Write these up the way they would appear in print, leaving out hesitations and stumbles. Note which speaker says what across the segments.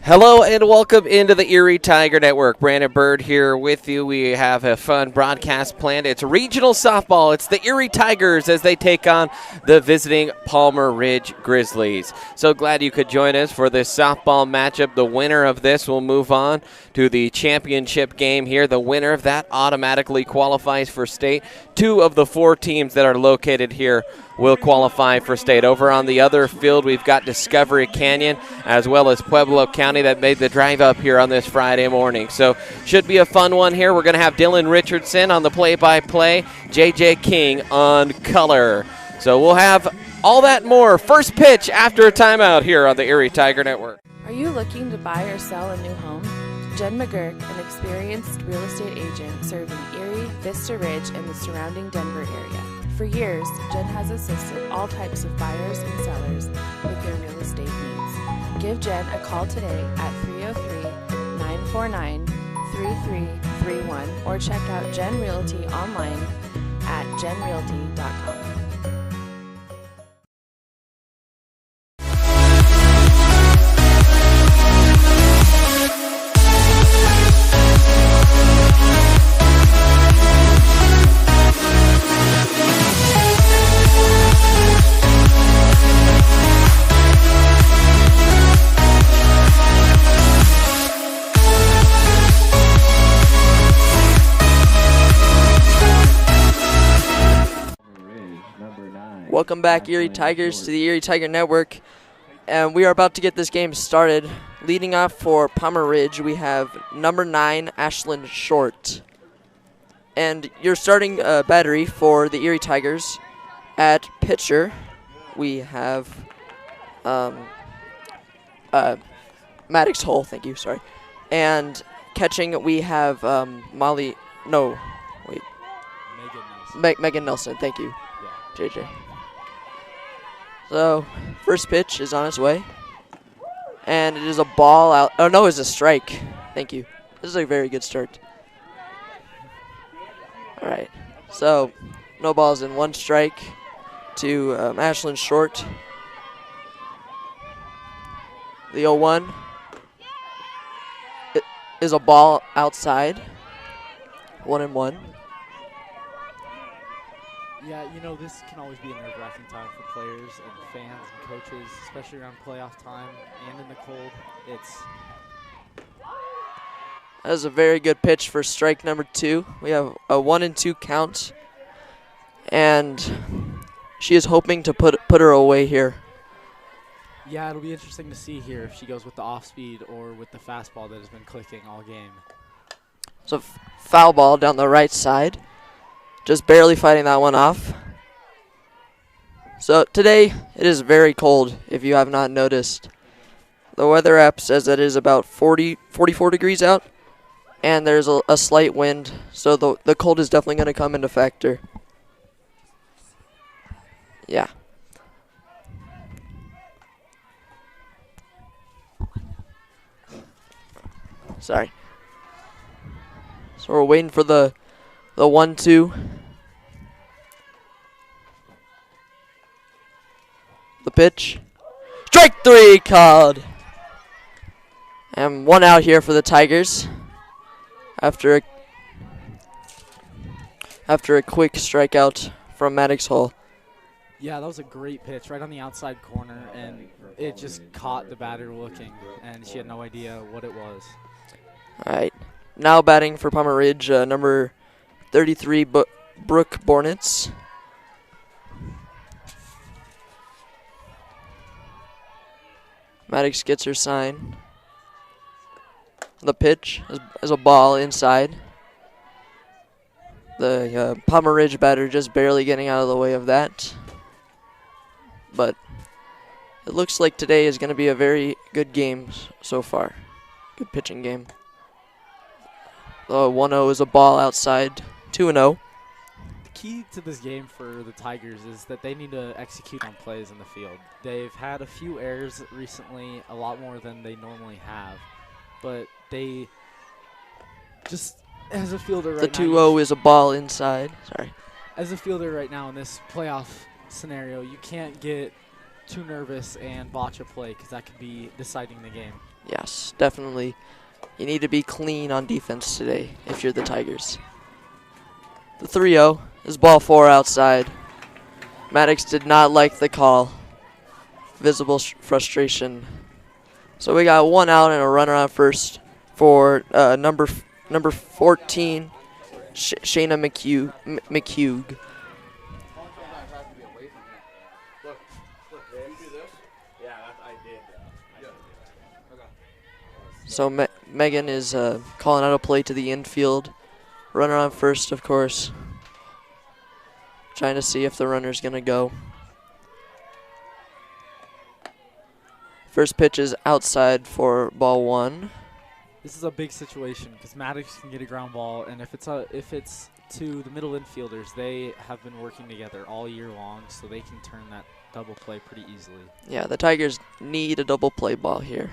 Speaker 1: Hello and welcome into the Erie Tiger Network. Brandon Bird here with you. We have a fun broadcast planned. It's regional softball. It's the Erie Tigers as they take on the visiting Palmer Ridge Grizzlies. So glad you could join us for this softball matchup. The winner of this will move on to the championship game here. The winner of that automatically qualifies for state. 2 of the 4 teams that are located here will qualify for state. Over on the other field, we've got Discovery Canyon as well as Pueblo County that made the drive up here on this Friday morning. So should be a fun one here. We're going to have Dylan Richardson on the play-by-play, J.J. King on color. So we'll have all that more. First pitch after a timeout here on the Erie Tiger Network.
Speaker 2: Are you looking to buy or sell a new home? Jen McGurk, an experienced real estate agent serving Erie, Vista Ridge, and the surrounding Denver area. For years, Jen has assisted all types of buyers and sellers with their real estate needs. Give Jen a call today at 303-949-3331 or check out Jen Realty online at jenrealty.com.
Speaker 3: Welcome back, Erie Tigers, to the Erie Tiger Network. And we are about to get this game started. Leading off for Palmer Ridge, we have number 9, Ashlyn Short. And your starting battery for the Erie Tigers at pitcher, we have Maddox Hull, thank you, sorry. And catching, we have Megan Nelson. Megan Nelson, thank you, yeah. JJ. So, first pitch is on its way. And it is a ball out. Oh, no, it's a strike. Thank you. This is a very good start. All right. So, no balls in 1 strike to Ashlyn Short. The 0-1 is a ball outside. 1-1.
Speaker 4: Yeah, you know, this can always be a nerve-wracking time for players and fans and coaches, especially around playoff time and in the cold.
Speaker 3: That was a very good pitch for strike number 2. We have a 1-2 count, and she is hoping to put her away here.
Speaker 4: Yeah, it'll be interesting to see here if she goes with the off-speed or with the fastball that has been clicking all game.
Speaker 3: So foul ball down the right side. Just barely fighting that one off. So today it is very cold, if you have not noticed. The weather app says that it is about 44 degrees out, and there's a slight wind, so the cold is definitely going to come into factor. Yeah. Sorry. So we're waiting for the 1-2. The pitch. Strike 3 called. And 1 out here for the Tigers after a quick strikeout from Maddox Hull.
Speaker 4: Yeah, that was a great pitch right on the outside corner, and it just caught the batter looking, and she had no idea what it was.
Speaker 3: All right. Now batting for Palmer Ridge, number 33, Brooke Bornitz. Maddox gets her sign. The pitch is a ball inside. The Palmer Ridge batter just barely getting out of the way of that. But it looks like today is going to be a very good game so far. Good pitching game. The 1-0 is a ball outside. 2-0.
Speaker 4: The key to this game for the Tigers is that they need to execute on plays in the field. They've had a few errors recently, a lot more than they normally have. But they just, as a fielder right now.
Speaker 3: The 2-0 is a ball inside. Sorry.
Speaker 4: As a fielder right now in this playoff scenario, you can't get too nervous and botch a play because that could be deciding the game.
Speaker 3: Yes, definitely. You need to be clean on defense today if you're the Tigers. The 3-0 is ball 4 outside. Maddox did not like the call. Visible frustration. So we got 1 out and a runner on first for number 14, Shayna McHugh. So Megan is calling out a play to the infield. Runner on first, of course. Trying to see if the runner's going to go. First pitch is outside for ball 1.
Speaker 4: This is a big situation because Maddox can get a ground ball, and if it's to the middle infielders, they have been working together all year long, so they can turn that double play pretty easily.
Speaker 3: Yeah, the Tigers need a double play ball here.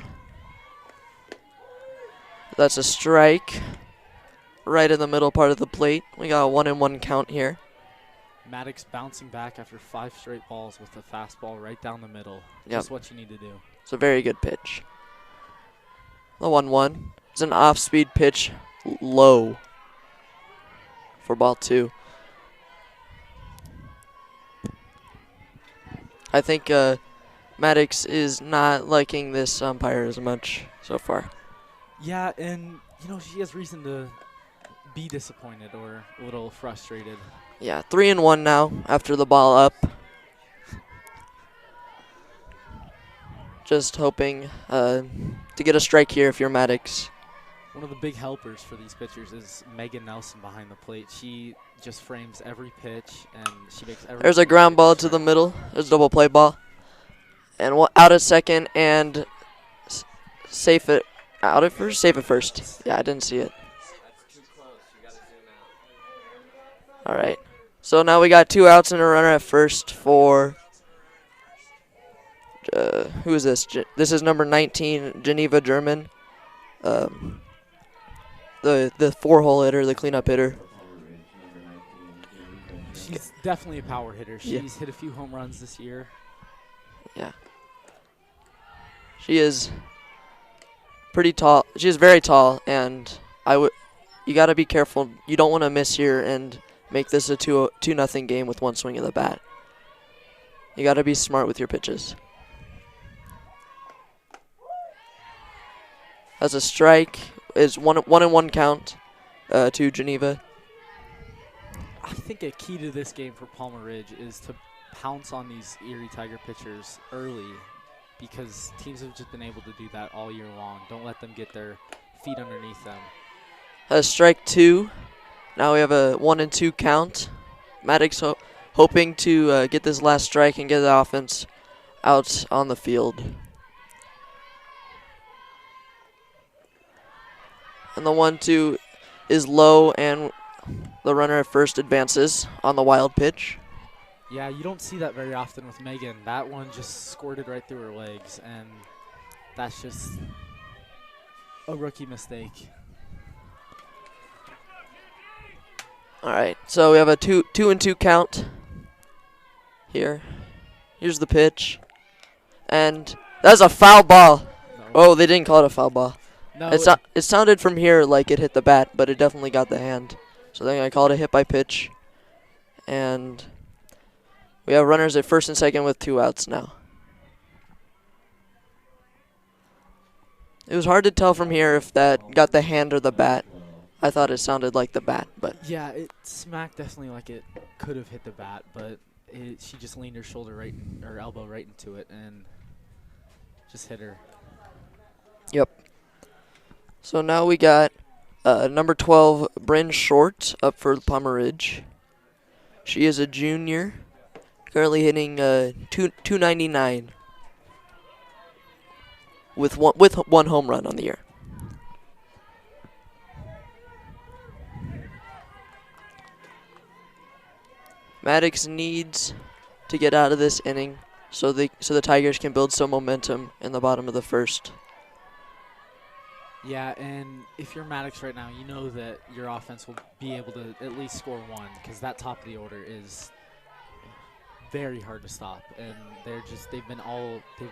Speaker 3: That's a strike right in the middle part of the plate. We got a 1-1 count here.
Speaker 4: Maddox bouncing back after 5 straight balls with a fastball right down the middle.
Speaker 3: Yep.
Speaker 4: Just what you need to do.
Speaker 3: It's a very good pitch. The 1-1 is an off-speed pitch, low for ball 2. I think Maddox is not liking this umpire as much so far.
Speaker 4: Yeah, and she has reason to be disappointed or a little frustrated.
Speaker 3: Yeah, 3-1 now after the ball up. Just hoping to get a strike here if you're Maddox.
Speaker 4: One of the big helpers for these pitchers is Megan Nelson behind the plate. She just frames every pitch, and she makes every.
Speaker 3: There's a ground ball to the middle. There's a double play ball. And out at second and safe it. Out at first? Safe at first. Yeah, I didn't see it. All right. So now we got 2 outs and a runner at first for. Who is this? This is number 19, Geneva German. The 4-hole hitter, the cleanup hitter.
Speaker 4: She's definitely a power hitter. She's hit a few home runs this year.
Speaker 3: Yeah. She is pretty tall. She is very tall, and you got to be careful. You don't want to miss here and make this a 2-0 game with 1 swing of the bat. You got to be smart with your pitches. As a strike is 1-1 count to Geneva.
Speaker 4: I think a key to this game for Palmer Ridge is to pounce on these Erie Tiger pitchers early, because teams have just been able to do that all year long. Don't let them get their feet underneath them.
Speaker 3: Strike 2. Now we have a 1-2 count. Maddox hoping to get this last strike and get the offense out on the field. And the 1-2 is low, and the runner at first advances on the wild pitch.
Speaker 4: Yeah, you don't see that very often with Megan. That one just squirted right through her legs, and that's just a rookie mistake.
Speaker 3: All right, so we have a 2-2 count here. Here's the pitch, and that's a foul ball.
Speaker 4: No.
Speaker 3: Oh, they didn't call it a foul ball.
Speaker 4: No,
Speaker 3: It sounded from here like it hit the bat, but it definitely got the hand. So they're going to call it a hit by pitch. And we have runners at first and second with 2 outs now. It was hard to tell from here if that got the hand or the bat. I thought it sounded like the bat, but
Speaker 4: yeah, it smacked definitely like it could have hit the bat, but she just leaned her elbow right into it and just hit her.
Speaker 3: Yep. So now we got number 12, Bryn Short, up for Palmer Ridge. She is a junior, currently hitting 299 with one home run on the year. Maddox needs to get out of this inning so the Tigers can build some momentum in the bottom of the first.
Speaker 4: Yeah, and if you're Maddox right now, you know that your offense will be able to at least score 1, because that top of the order is very hard to stop, and they've been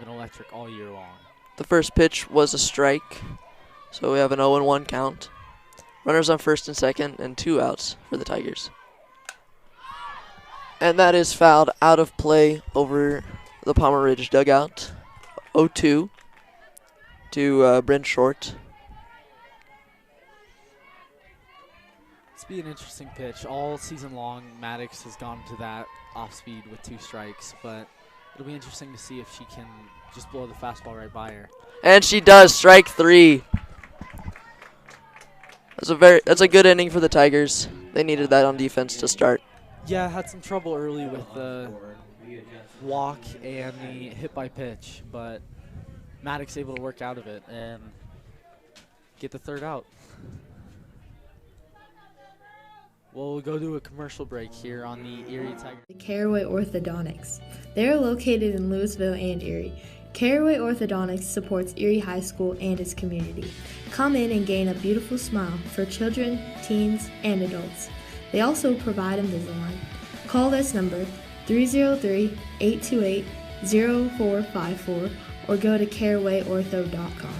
Speaker 4: electric all year long.
Speaker 3: The first pitch was a strike, so we have an 0-1 count. Runners on first and second, and 2 outs for the Tigers. And that is fouled out of play over the Palmer Ridge dugout. 0-2 to Brent Short.
Speaker 4: It's be an interesting pitch. All season long, Maddox has gone to that off speed with 2 strikes, but it'll be interesting to see if she can just blow the fastball right by her.
Speaker 3: And she does, strike 3. That's a good inning for the Tigers. They needed that on defense to start.
Speaker 4: Yeah, had some trouble early with the walk and the hit by pitch, but Maddox able to work out of it and get the 3rd out. We'll go to a commercial break here on the Erie Tiger.
Speaker 5: Caraway Orthodontics. They are located in Louisville and Erie. Caraway Orthodontics supports Erie High School and its community. Come in and gain a beautiful smile for children, teens, and adults. They also provide Invisalign. Call this number 303-828-0454 or go to carawayortho.com.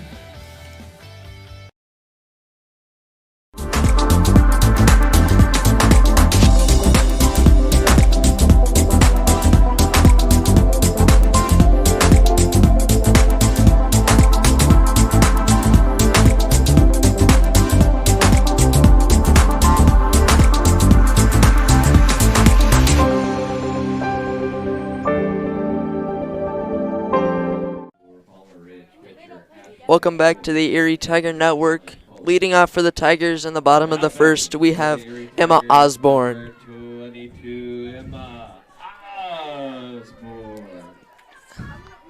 Speaker 3: Welcome back to the Erie Tiger Network. Leading off for the Tigers in the bottom of the first, we have Emma Osborne.
Speaker 1: 22, Emma Osborne.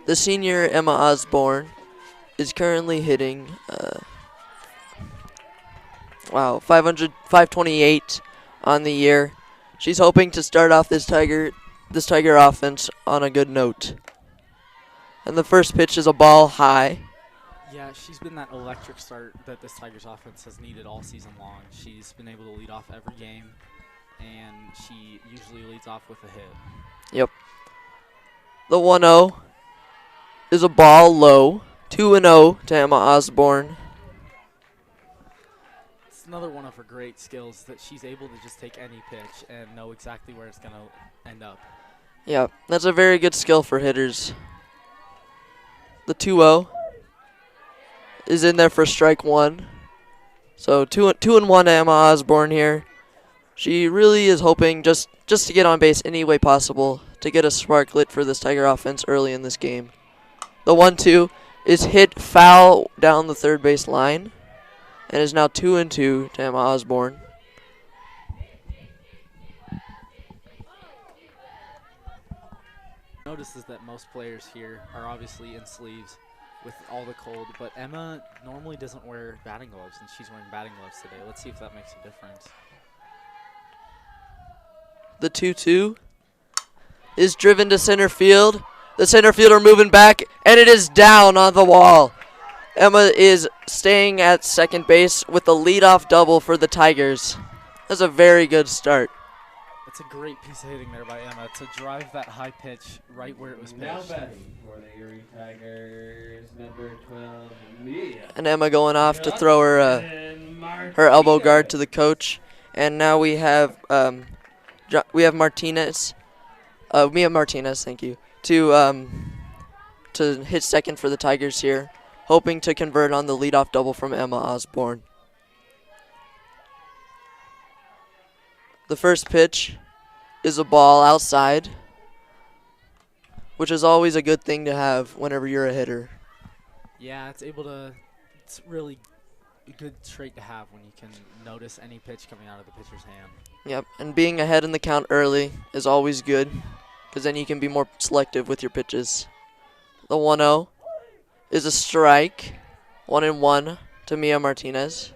Speaker 3: The senior Emma Osborne is currently hitting 528 on the year. She's hoping to start off this Tiger offense on a good note. And the first pitch is a ball high.
Speaker 4: Yeah, she's been that electric start that this Tigers offense has needed all season long. She's been able to lead off every game, and she usually leads off with a hit.
Speaker 3: Yep. The 1-0 is a ball low. 2-0 to Emma Osborne.
Speaker 4: It's another one of her great skills that she's able to just take any pitch and know exactly where it's going to end up.
Speaker 3: Yeah, that's a very good skill for hitters. The 2-0 is in there for strike 1. So 2-1 to Emma Osborne here. She really is hoping just to get on base any way possible to get a spark lit for this Tiger offense early in this game. The 1-2 is hit foul down the third base line and is now 2-2 to Emma Osborne.
Speaker 4: Notices that most players here are obviously in sleeves with all the cold, but Emma normally doesn't wear batting gloves, and she's wearing batting gloves today. Let's see if that makes a difference.
Speaker 3: The 2-2 is driven to center field. The center fielder moving back, and it is down on the wall. Emma is staying at second base with the leadoff double for the Tigers. That's a very good start.
Speaker 4: It's a great piece of hitting there by Emma to drive that high pitch right where it was
Speaker 1: Now
Speaker 4: pitched.
Speaker 1: batting for the Erie Tigers, number 12, Mia.
Speaker 3: And Emma going off to throw her elbow guard to the coach. And now we have Martinez, Mia Martinez, thank you, to hit second for the Tigers here, hoping to convert on the leadoff double from Emma Osborne. The first pitch is a ball outside, which is always a good thing to have whenever you're a hitter.
Speaker 4: Yeah, it's really a good trait to have when you can notice any pitch coming out of the pitcher's hand.
Speaker 3: Yep, and being ahead in the count early is always good, because then you can be more selective with your pitches. The 1-0 is a strike, 1-1 to Mia Martinez.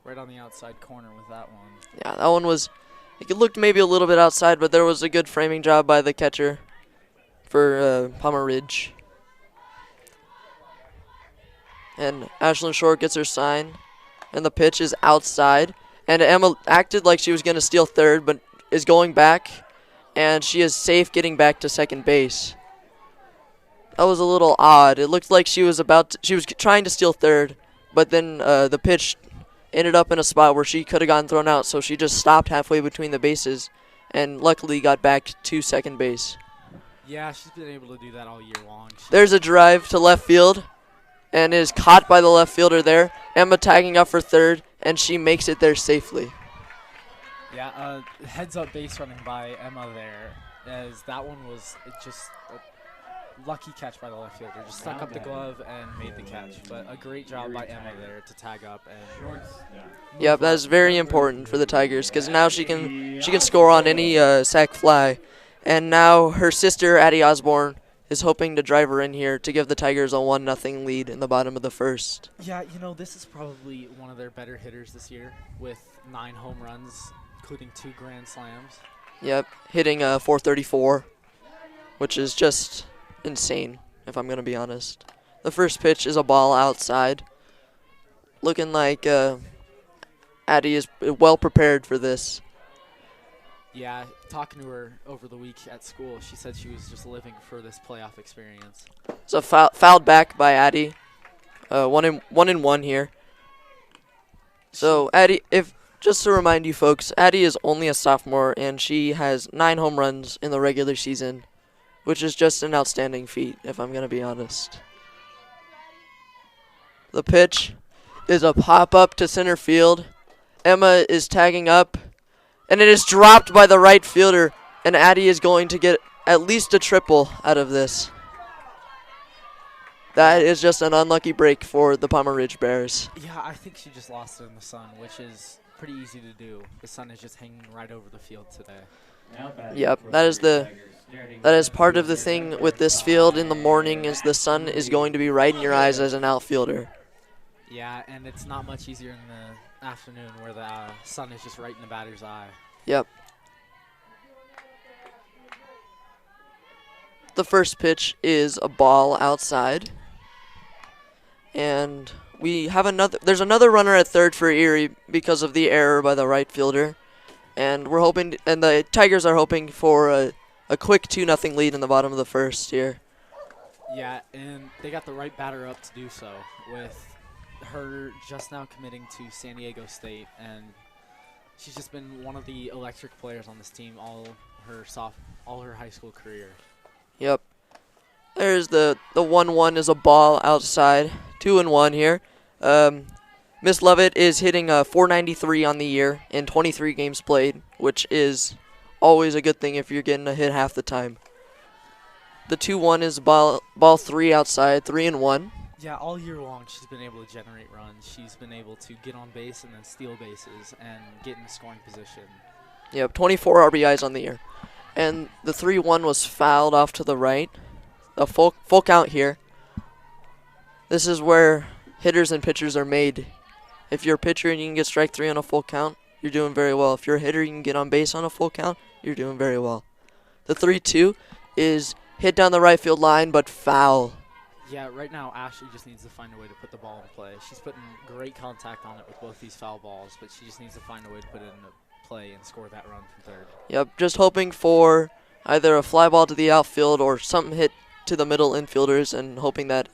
Speaker 4: Right on the outside corner with that one.
Speaker 3: Yeah, that one was, it looked maybe a little bit outside, but there was a good framing job by the catcher for Palmer Ridge. And Ashlyn Short gets her sign, and the pitch is outside. And Emma acted like she was going to steal third, but is going back, and she is safe getting back to second base. That was a little odd. It looked like she was trying to steal third, but then the pitch ended up in a spot where she could have gotten thrown out, so she just stopped halfway between the bases and luckily got back to second base.
Speaker 4: Yeah, she's been able to do that all year long.
Speaker 3: There's a drive to left field and is caught by the left fielder there. Emma tagging up for third, and she makes it there safely.
Speaker 4: Yeah, heads-up base running by Emma there, as that one was just a lucky catch by the left fielder. Just stuck up the glove and made the catch. But a great job by Emma there to tag up. And
Speaker 3: Yep, that's very important for the Tigers because now she can score on any sac fly. And now her sister, Addie Osborne, is hoping to drive her in here to give the Tigers a 1-0 lead in the bottom of the first.
Speaker 4: yeah, this is probably one of their better hitters this year with 9 home runs, including 2 grand slams.
Speaker 3: Yep, hitting 434, which is just insane, if I'm going to be honest. The first pitch is a ball outside. Looking like Addie is well prepared for this.
Speaker 4: Yeah, talking to her over the week at school, she said she was just living for this playoff experience.
Speaker 3: So fouled back by Addie. 1-1 here. So Addie, just to remind you folks, Addie is only a sophomore and she has 9 home runs in the regular season, which is just an outstanding feat, if I'm going to be honest. The pitch is a pop-up to center field. Emma is tagging up, and it is dropped by the right fielder, and Addie is going to get at least a triple out of this. That is just an unlucky break for the Palmer Ridge Bears.
Speaker 4: Yeah, I think she just lost it in the sun, which is pretty easy to do. The sun is just hanging right over the field today.
Speaker 3: Yep, that is part of the thing with this field in the morning is the sun is going to be right in your eyes as an outfielder.
Speaker 4: Yeah, and it's not much easier in the afternoon where the sun is just right in the batter's eye.
Speaker 3: Yep. The first pitch is a ball outside. And we have there's another runner at third for Erie because of the error by the right fielder. And the Tigers are hoping for a quick 2-0 lead in the bottom of the first here.
Speaker 4: Yeah, and they got the right batter up to do so with her just now committing to San Diego State, and she's just been one of the electric players on this team all her high school career.
Speaker 3: Yep. There's the 1-1 is a ball outside. 2-1 here. Miss Lovett is hitting a .493 on the year in 23 games played, which is always a good thing if you're getting a hit half the time. The 2-1 is ball 3 outside, 3-1.
Speaker 4: Yeah, all year long she's been able to generate runs. She's been able to get on base and then steal bases and get in scoring position.
Speaker 3: Yep, 24 RBIs on the year. And the 3-1 was fouled off to the right. A full count here. This is where hitters and pitchers are made. If you're a pitcher and you can get strike 3 on a full count, you're doing very well. If you're a hitter, you can get on base on a full count, you're doing very well. The 3-2 is hit down the right field line, but foul.
Speaker 4: Yeah, right now Ashley just needs to find a way to put the ball in play. She's putting great contact on it with both these foul balls, but she just needs to find a way to put it into play and score that run from third.
Speaker 3: Yep, just hoping for either a fly ball to the outfield or something hit to the middle infielders and hoping that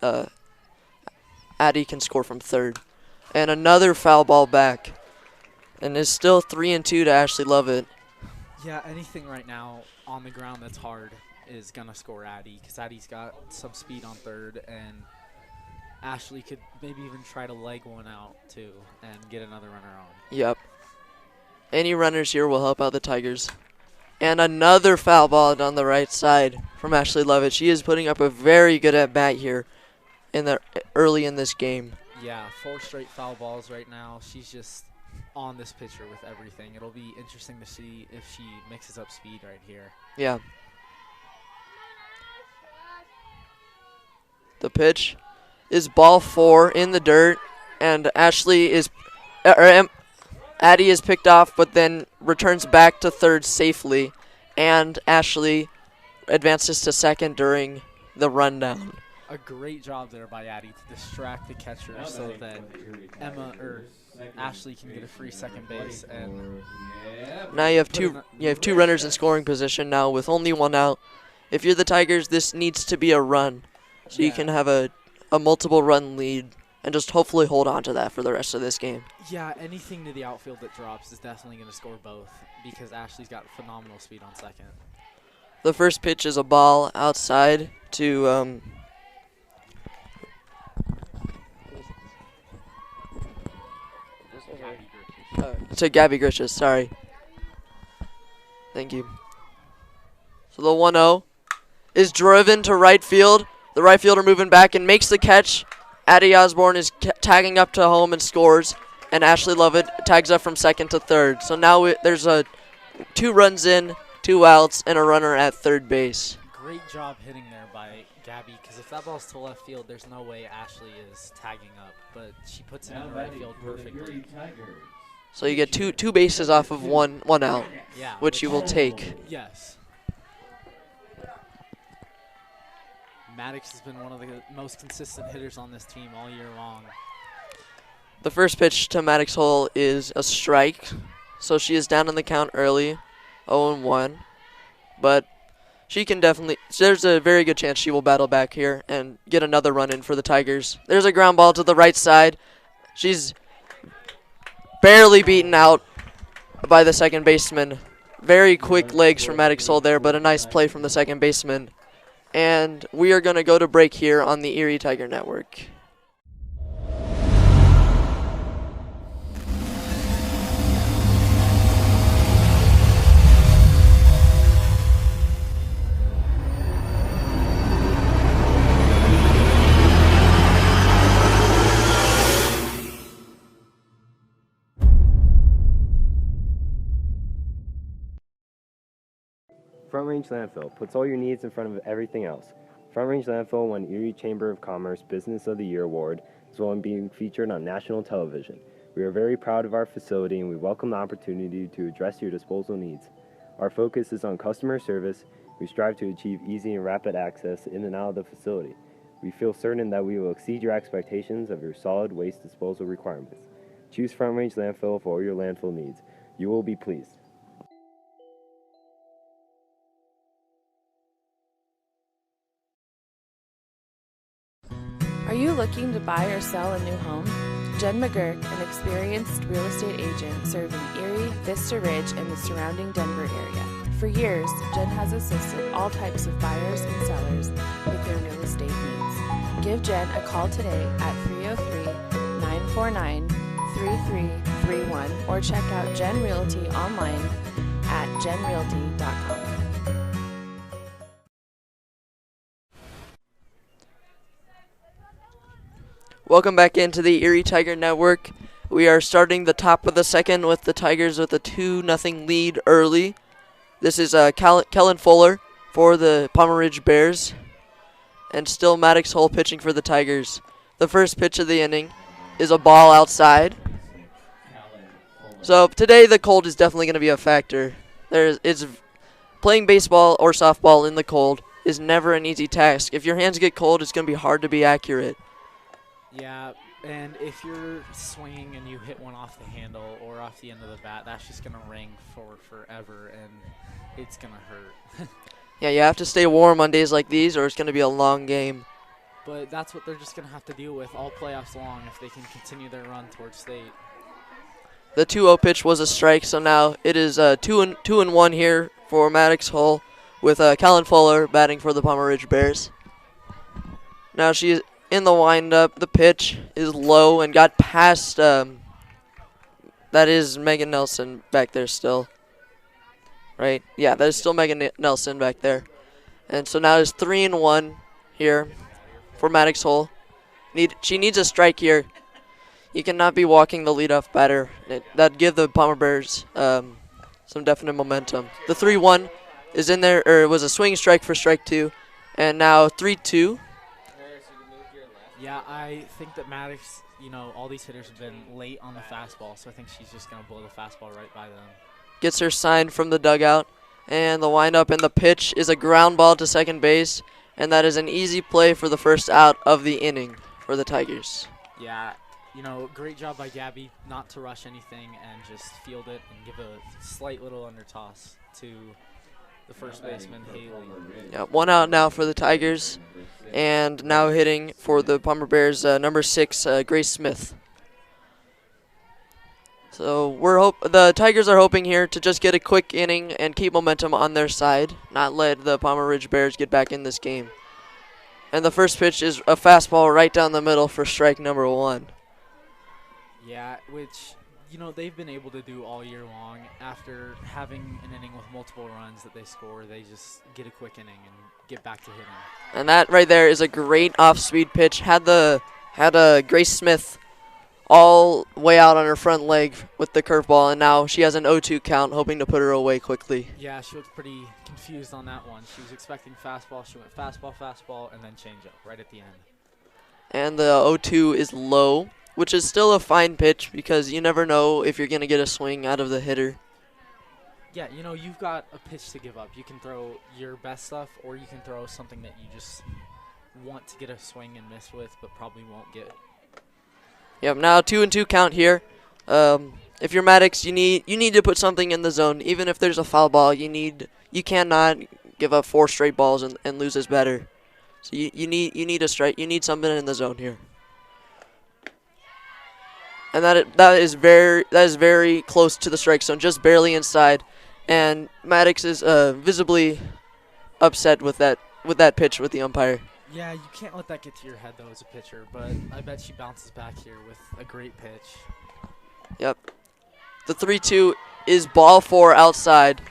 Speaker 3: Addie can score from third. And another foul ball back. And it's still 3-2 to Ashley Lovett.
Speaker 4: Yeah, anything right now on the ground that's hard is going to score Addie because Addie's got some speed on third, and Ashley could maybe even try to leg one out too and get another runner on.
Speaker 3: Yep. Any runners here will help out the Tigers. And another foul ball down the right side from Ashley Lovett. She is putting up a very good at-bat here early in this game.
Speaker 4: Yeah, 4 straight foul balls right now. She's just on this pitcher with everything. It'll be interesting to see if she mixes up speed right here.
Speaker 3: Yeah. The pitch is ball 4 in the dirt, and Addie is picked off, but then returns back to third safely, and Ashley advances to second during the rundown.
Speaker 4: A great job there by Addie to distract the catcher so that Ashley can get a free second base. And
Speaker 3: now you have two runners in scoring position now with only 1 out. If you're the Tigers, this needs to be a run. so you can have a multiple run lead and just hopefully hold on to that for the rest of this game.
Speaker 4: Yeah, anything to the outfield that drops is definitely going to score both because Ashley's got phenomenal speed on second.
Speaker 3: The first pitch is a ball outside to Gabby Grishas, sorry. Thank you. So the 1-0 is driven to right field. The right fielder moving back and makes the catch. Addie Osborne is tagging up to home and scores. And Ashley Lovett tags up from second to third. So now there's 2 runs in, 2 outs, and a runner at third base.
Speaker 4: Great job hitting there by Gabby, because if that ball's to left field, there's no way Ashley is tagging up. But she puts it in right field perfectly.
Speaker 3: So you get two bases off of one out,
Speaker 4: Yeah,
Speaker 3: which you will take.
Speaker 4: Yes. Maddox has been one of the most consistent hitters on this team all year long.
Speaker 3: The first pitch to Maddox Hull is a strike, so she is down in the count early, 0-1. But she can definitely, there's a very good chance she will battle back here and get another run in for the Tigers. There's a ground ball to the right side. She's barely beaten out by the second baseman. Very quick legs from Maddox Hull there, but a nice play from the second baseman. And we are going to go to break here on the Erie Tiger Network.
Speaker 6: Front Range Landfill puts all your needs in front of everything else. Front Range Landfill won Erie Chamber of Commerce Business of the Year Award, as well as being featured on national television. We are very proud of our facility and we welcome the opportunity to address your disposal needs. Our focus is on customer service. We strive to achieve easy and rapid access in and out of the facility. We feel certain that we will exceed your expectations of your solid waste disposal requirements. Choose Front Range Landfill for all your landfill needs. You will be pleased.
Speaker 2: Are you looking to buy or sell a new home? Jen McGurk, an experienced real estate agent serving Erie, Vista Ridge, and the surrounding Denver area. For years, Jen has assisted all types of buyers and sellers with their real estate needs. Give Jen a call today at 303-949-3331 or check out Jen Realty online at jenrealty.com.
Speaker 3: Welcome back into the Erie Tiger Network. We are starting the top of the second with the Tigers with a 2-0 lead early. This is Kellen Fuller for the Palmer Ridge Bears. And still Maddox Hull pitching for the Tigers. The first pitch of the inning is a ball outside. So today the cold is definitely going to be a factor. Playing baseball or softball in the cold is never an easy task. If your hands get cold, it's going to be hard to be accurate.
Speaker 4: Yeah, and if you're swinging and you hit one off the handle or off the end of the bat, that's just going to ring for forever, and it's going to hurt.
Speaker 3: Yeah, you have to stay warm on days like these, or it's going to be a long game.
Speaker 4: But that's what they're just going to have to deal with all playoffs long if they can continue their run towards state.
Speaker 3: The 2-0 pitch was a strike, so now it is 2-1 here for Maddox Hull with Kellen Fuller batting for the Palmer Ridge Bears. Now she's in the windup. The pitch is low and got past. That is Megan Nelson back there still. Right? Yeah, that is still Megan Nelson back there. And so now it's 3-1 here for Maddox Hull. She needs a strike here. You cannot be walking the leadoff batter. That'd give the Palmer Bears some definite momentum. The 3-1 is in there, or it was a swing strike for strike 2. And now 3-2.
Speaker 4: Yeah, I think that Maddox, all these hitters have been late on the fastball, so I think she's just going to blow the fastball right by them.
Speaker 3: Gets her sign from the dugout, and the windup and the pitch is a ground ball to second base, and that is an easy play for the first out of the inning for the Tigers.
Speaker 4: Yeah, great job by Gabby not to rush anything and just field it and give a slight little under toss to the first baseman, Haley.
Speaker 3: Yeah, 1 out now for the Tigers. And now hitting for the Palmer Bears, number 6, Grace Smith. So the Tigers are hoping here to just get a quick inning and keep momentum on their side, not let the Palmer Ridge Bears get back in this game. And the first pitch is a fastball right down the middle for strike number 1.
Speaker 4: Yeah, which, they've been able to do all year long. After having an inning with multiple runs that they score, they just get a quick inning and get back to hitting.
Speaker 3: And that right there is a great off-speed pitch. Had Grace Smith all way out on her front leg with the curveball, and now she has an 0-2 count, hoping to put her away quickly.
Speaker 4: Yeah, she looked pretty confused on that one. She was expecting fastball. She went fastball, and then changeup right at the end.
Speaker 3: And the 0-2 is low, which is still a fine pitch because you never know if you're going to get a swing out of the hitter.
Speaker 4: Yeah, you've got a pitch to give up. You can throw your best stuff, or you can throw something that you just want to get a swing and miss with, but probably won't get.
Speaker 3: Yep, now 2-2 count here. If you're Maddox, you need to put something in the zone. Even if there's a foul ball, you cannot give up 4 straight balls and lose as better. So you need a strike. You need something in the zone here. And that is very close to the strike zone, just barely inside. And Maddox is visibly upset with that pitch with the umpire.
Speaker 4: Yeah, you can't let that get to your head, though, as a pitcher, but I bet she bounces back here with a great pitch.
Speaker 3: Yep. The 3-2 is ball 4 outside,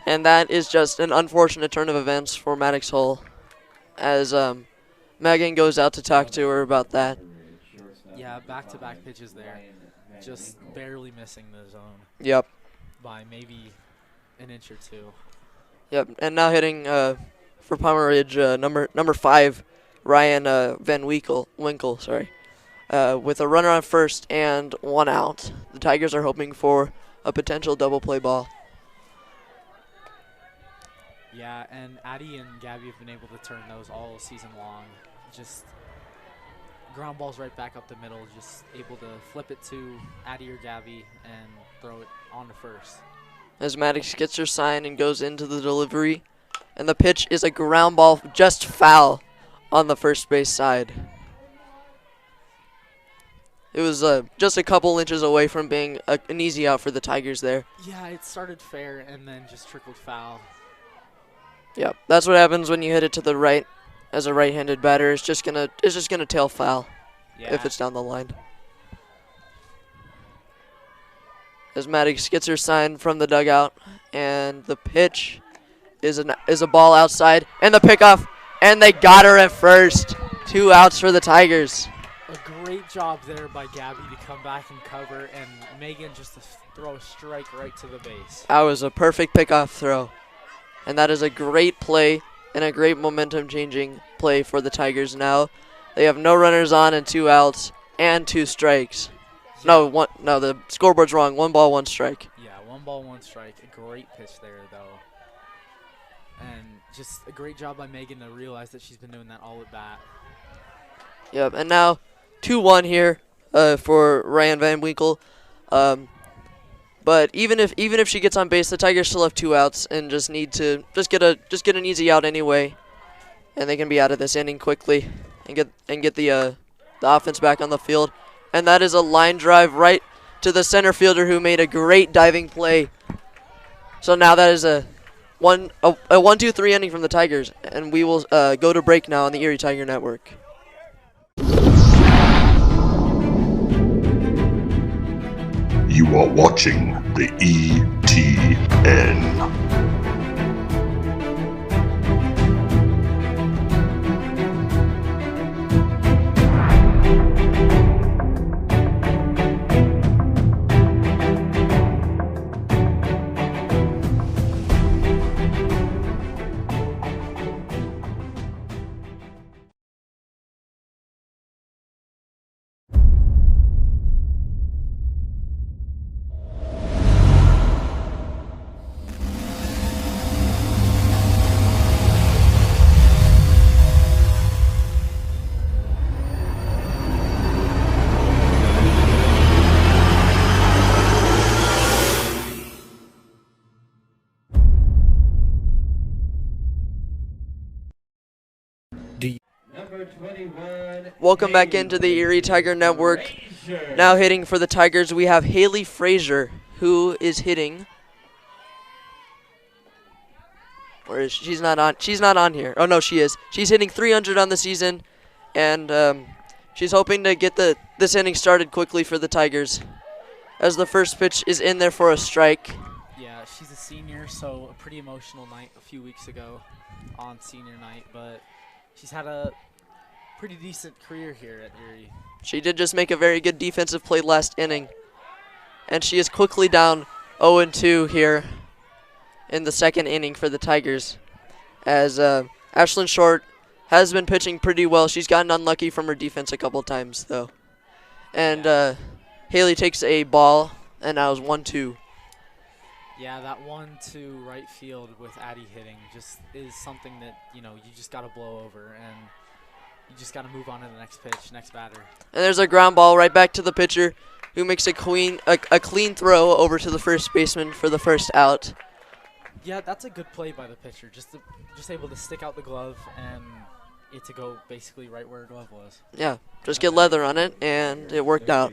Speaker 3: and that is just an unfortunate turn of events for Maddox Hull as Megan goes out to talk to her about that.
Speaker 4: Yeah, back-to-back pitches there, just barely missing the zone.
Speaker 3: Yep.
Speaker 4: By maybe an inch or 2.
Speaker 3: Yep, and now hitting for Palmer Ridge, number 5, Ryan Van Winkle, with a runner on first and 1 out. The Tigers are hoping for a potential double play ball.
Speaker 4: Yeah, and Addie and Gabby have been able to turn those all season long. Just ground balls right back up the middle, just able to flip it to Addie or Gabby and throw it on to first.
Speaker 3: As Maddox gets her sign and goes into the delivery, and the pitch is a ground ball just foul on the first base side. It was just a couple inches away from being an easy out for the Tigers there.
Speaker 4: Yeah, it started fair and then just trickled foul.
Speaker 3: Yep, that's what happens when you hit it to the right as a right-handed batter. It's just gonna tail foul if it's down the line. As Maddox gets her sign from the dugout, and the pitch is a ball outside, and the pickoff, and they got her at first. 2 outs for the Tigers.
Speaker 4: A great job there by Gabby to come back and cover, and Megan just to throw a strike right to the base.
Speaker 3: That was a perfect pickoff throw, and that is a great play and a great momentum-changing play for the Tigers now. They have no runners on and 2 outs and 2 strikes. No, the scoreboard's wrong. 1 ball, 1 strike.
Speaker 4: Yeah, 1 ball, 1 strike. A great pitch there, though. And just a great job by Megan to realize that she's been doing that all at bat.
Speaker 3: Yep, and now 2-1 here for Ryan Van Winkle. But even if she gets on base, the Tigers still have 2 outs and just need to get an easy out anyway, and they can be out of this inning quickly and get the offense back on the field. And that is a line drive right to the center fielder who made a great diving play. So now that is a 1-2-3 inning from the Tigers, and we will go to break now on the Erie Tiger Network.
Speaker 7: You are watching the ETN.
Speaker 3: Welcome back into the Erie Tiger Network. Now hitting for the Tigers, we have Haley Frazier, who is hitting. Where is she? She's not on. She's not on here. Oh no, she is. She's hitting 300 on the season, and she's hoping to get this inning started quickly for the Tigers, as the first pitch is in there for a strike.
Speaker 4: Yeah, she's a senior, so a pretty emotional night a few weeks ago on senior night, but she's had a pretty decent career here at Erie.
Speaker 3: She did just make a very good defensive play last inning, and she is quickly down 0-2 here in the second inning for the Tigers, as Ashlyn Short has been pitching pretty well. She's gotten unlucky from her defense a couple times, though. And Haley takes a ball, and now is 1-2.
Speaker 4: Yeah, that 1-2 right field with Addie hitting just is something that, you just got to blow over, and you just got to move on to the next pitch, next batter.
Speaker 3: And there's a ground ball right back to the pitcher, who makes a clean throw over to the first baseman for the first out.
Speaker 4: Yeah, that's a good play by the pitcher, just able to stick out the glove and it to go basically right where her glove was.
Speaker 3: Yeah, just get leather on it, and it worked out.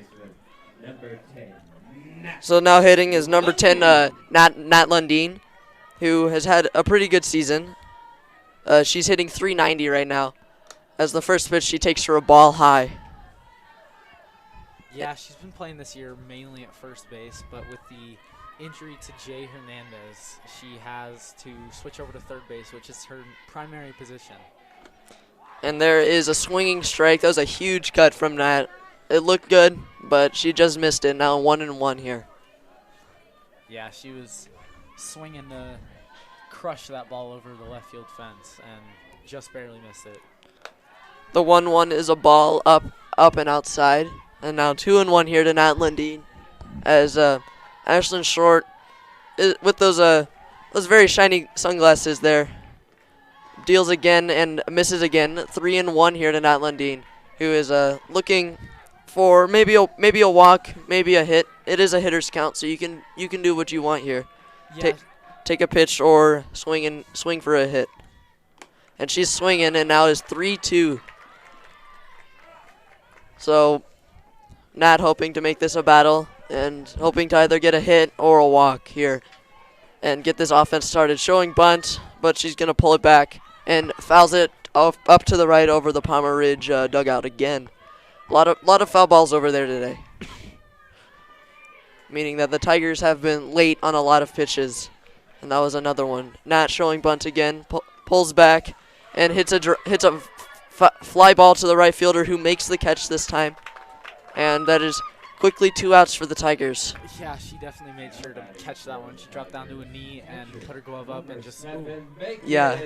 Speaker 3: So now hitting is number 10, Nat Lundeen, who has had a pretty good season. She's hitting 390 right now. As the first pitch, she takes her a ball high.
Speaker 4: Yeah, she's been playing this year mainly at first base, but with the injury to Jay Hernandez, she has to switch over to third base, which is her primary position.
Speaker 3: And there is a swinging strike. That was a huge cut from Nat. It looked good, but she just missed it. Now 1-1 here.
Speaker 4: Yeah, she was swinging to crush that ball over the left field fence and just barely missed it.
Speaker 3: The 1-1 is a ball up and outside. And now 2-1 here to Nat Lundeen, as Ashlyn Short with those very shiny sunglasses there deals again and misses again. 3-1 here to Nat Lundeen, who is looking for maybe a walk, maybe a hit. It is a hitter's count, so you can do what you want here.
Speaker 4: Yeah.
Speaker 3: Take a pitch or swing for a hit. And she's swinging, and now is 3-2. So Nat hoping to make this a battle and hoping to either get a hit or a walk here and get this offense started. Showing bunt, but she's going to pull it back and fouls it up to the right over the Palmer Ridge dugout again. A lot of foul balls over there today. Meaning that the Tigers have been late on a lot of pitches, and that was another one. Nat showing bunt again, pulls back and hits a fly ball to the right fielder, who makes the catch this time. And that is quickly 2 outs for the Tigers.
Speaker 4: Yeah, she definitely made sure to catch that one. She dropped down to a knee and put her glove up and just. Ooh.
Speaker 3: Yeah,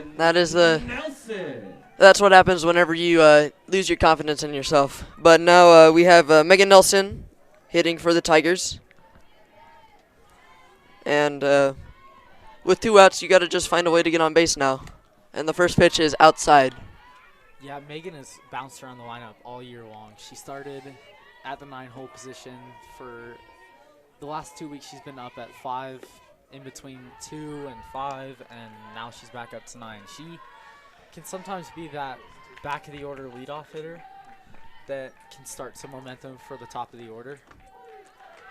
Speaker 3: that's what happens whenever you lose your confidence in yourself. But now we have Megan Nelson hitting for the Tigers. And with 2 outs, you got to just find a way to get on base now. And the first pitch is outside.
Speaker 4: Yeah, Megan has bounced around the lineup all year long. She started at the 9-hole position for the last 2 weeks. She's been up at 5, in between 2 and 5, and now she's back up to 9. She can sometimes be that back of the order leadoff hitter that can start some momentum for the top of the order.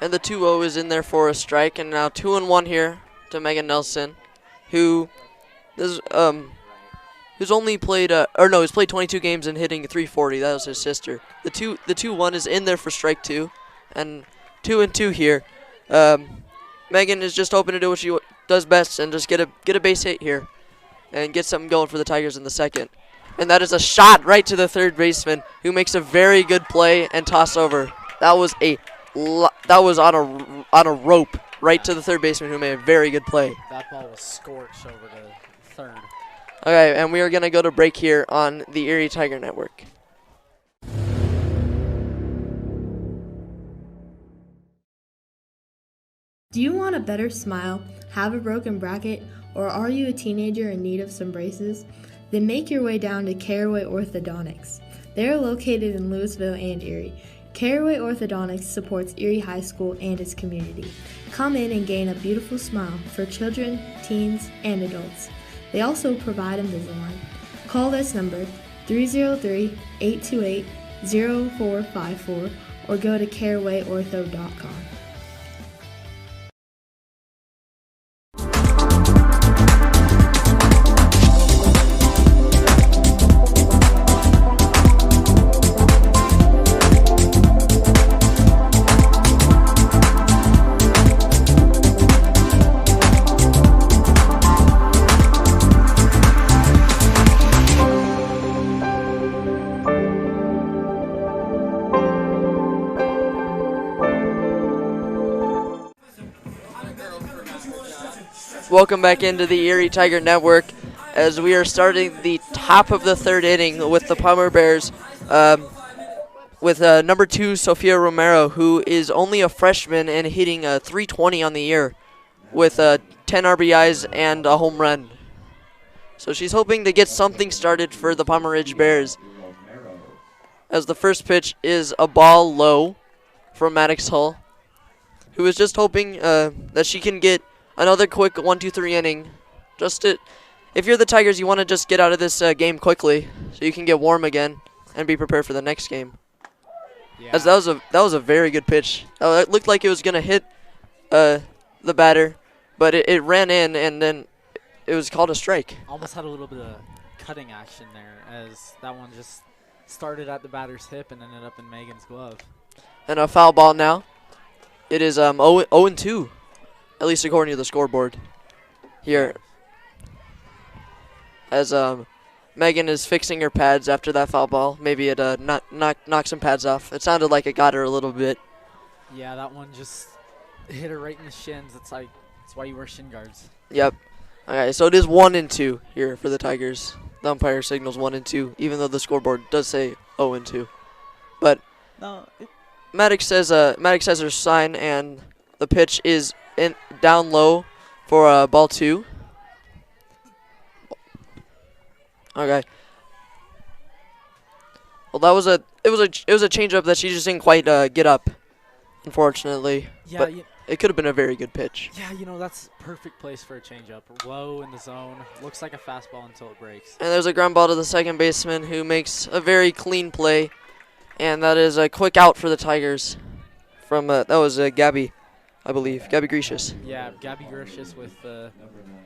Speaker 3: And the 2-0 is in there for a strike, and now 2-1 here to Megan Nelson, who's only played he's played 22 games and hitting 340. That was his sister. The 2-1 is in there for strike 2, and 2-2 here. Megan is just hoping to do what she does best and just get a base hit here and get something going for the Tigers in the second. And that is a shot right to the third baseman, who makes a very good play and toss over. That was on a rope right to the third baseman, who made a very good play.
Speaker 4: That ball was scorched over to third.
Speaker 3: Okay, and we are going to go to break here on the Erie Tiger Network.
Speaker 5: Do you want a better smile, have a broken bracket, or are you a teenager in need of some braces? Then make your way down to Caraway Orthodontics. They are located in Louisville and Erie. Caraway Orthodontics supports Erie High School and its community. Come in and gain a beautiful smile for children, teens, and adults. They also provide Invisalign. Call this number, 303-828-0454 or go to carewayortho.com.
Speaker 3: Welcome back into the Erie Tiger Network as we are starting the top of the third inning with the Palmer Bears with number 2, Sophia Romero, who is only a freshman and hitting 320 on the year with 10 RBIs and a home run. So she's hoping to get something started for the Palmer Ridge Bears. As the first pitch is a ball low from Maddox Hull, who is just hoping that she can get another quick 1-2-3 inning. If you're the Tigers, you want to just get out of this game quickly so you can get warm again and be prepared for the next game.
Speaker 4: Yeah.
Speaker 3: As that was a very good pitch. It looked like it was gonna hit the batter, but it ran in and then it was called a strike.
Speaker 4: Almost had a little bit of cutting action there, as that one just started at the batter's hip and ended up in Megan's glove.
Speaker 3: And a foul ball now. It is 0-2, at least according to the scoreboard here. As Megan is fixing her pads after that foul ball. Maybe it knocked some pads off. It sounded like it got her a little bit.
Speaker 4: Yeah, that one just hit her right in the shins. That's why you wear shin guards.
Speaker 3: Yep. Okay, so it is 1-2 here for the Tigers. The umpire signals 1-2, even though the scoreboard does say 0-2. But
Speaker 4: No,
Speaker 3: Maddox says her sign, and the pitch is down low for ball 2. Okay. Well, it was a changeup that she just didn't quite get up, unfortunately.
Speaker 4: yeah,
Speaker 3: but it could have been a very good pitch.
Speaker 4: yeah, that's perfect place for a changeup. Low in the zone, looks like a fastball until it breaks.
Speaker 3: And there's a ground ball to the second baseman, who makes a very clean play, and that is a quick out for the Tigers. From that was Gabby, I believe, Gabby Grecius.
Speaker 4: Yeah, Gabby Gricius with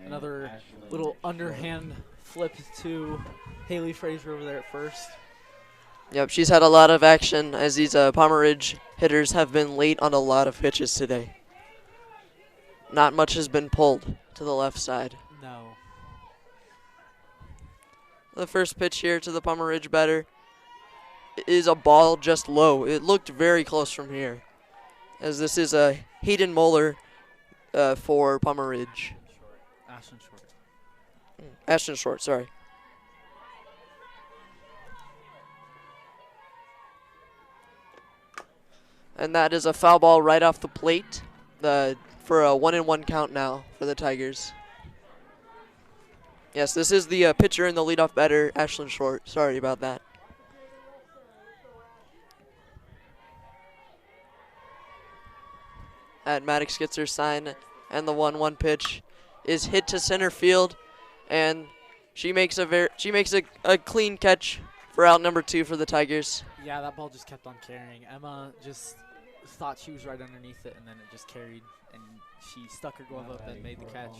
Speaker 4: another little underhand flip to Haley Fraser over there at first.
Speaker 3: Yep, she's had a lot of action, as these Palmer Ridge hitters have been late on a lot of pitches today. Not much has been pulled to the left side.
Speaker 4: No.
Speaker 3: The first pitch here to the Palmer Ridge batter is a ball just low. It looked very close from here, as this is Hayden Moeller for Palmer Ridge.
Speaker 4: Ashton Short.
Speaker 3: Ashton Short, sorry. And that is a foul ball right off the plate for a 1-1 count now for the Tigers. Yes, this is the pitcher and the leadoff batter, Ashlyn Short. Sorry about that. And Maddox gets her sign, and the 1-1 pitch is hit to center field, and she makes a clean catch for out number 2 for the Tigers.
Speaker 4: Yeah, that ball just kept on carrying. Emma just thought she was right underneath it, and then it just carried, and she stuck her glove up and made the catch.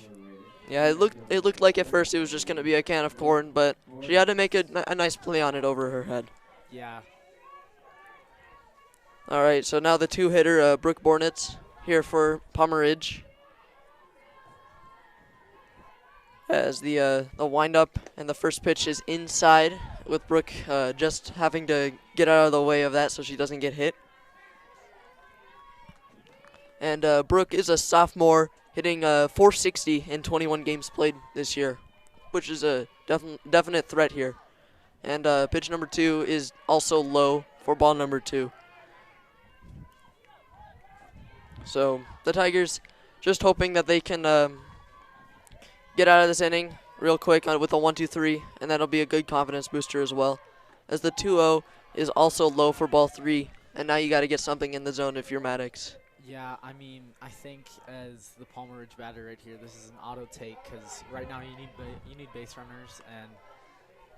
Speaker 3: Yeah, it looked like at first it was just going to be a can of corn, but she had to make a nice play on it over her head.
Speaker 4: Yeah.
Speaker 3: All right, so now the 2-hitter, Brooke Bornitz, here for Palmer Ridge. As the windup and the first pitch is inside, with Brooke just having to get out of the way of that so she doesn't get hit. And Brooke is a sophomore, hitting 460 in 21 games played this year, which is a definite threat here. And pitch number 2 is also low for ball number 2. So the Tigers just hoping that they can get out of this inning real quick with a 1-2-3, and that'll be a good confidence booster as well. As the 2-0 is also low for ball 3, and now you got to get something in the zone if you're Maddox.
Speaker 4: Yeah, I mean, I think as the Palmer Ridge batter right here, this is an auto take because right now you need base runners, and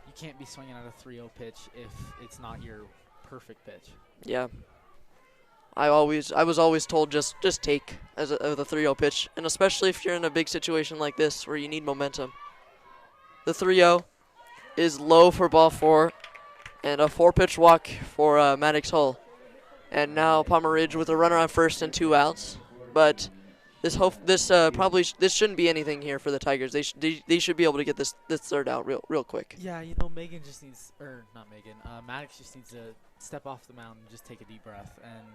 Speaker 4: you can't be swinging at a 3-0 pitch if it's not your perfect pitch.
Speaker 3: Yeah. I was always told just take as a 3-0 pitch, and especially if you're in a big situation like this where you need momentum. The 3-0 is low for ball 4, and a 4-pitch walk for Maddox Hull. And now Palmer Ridge with a runner on first and 2 outs, but this shouldn't be anything here for the Tigers. They should be able to get this third out real quick.
Speaker 4: Yeah, Megan just needs, or not Megan, Maddox just needs to step off the mound and just take a deep breath and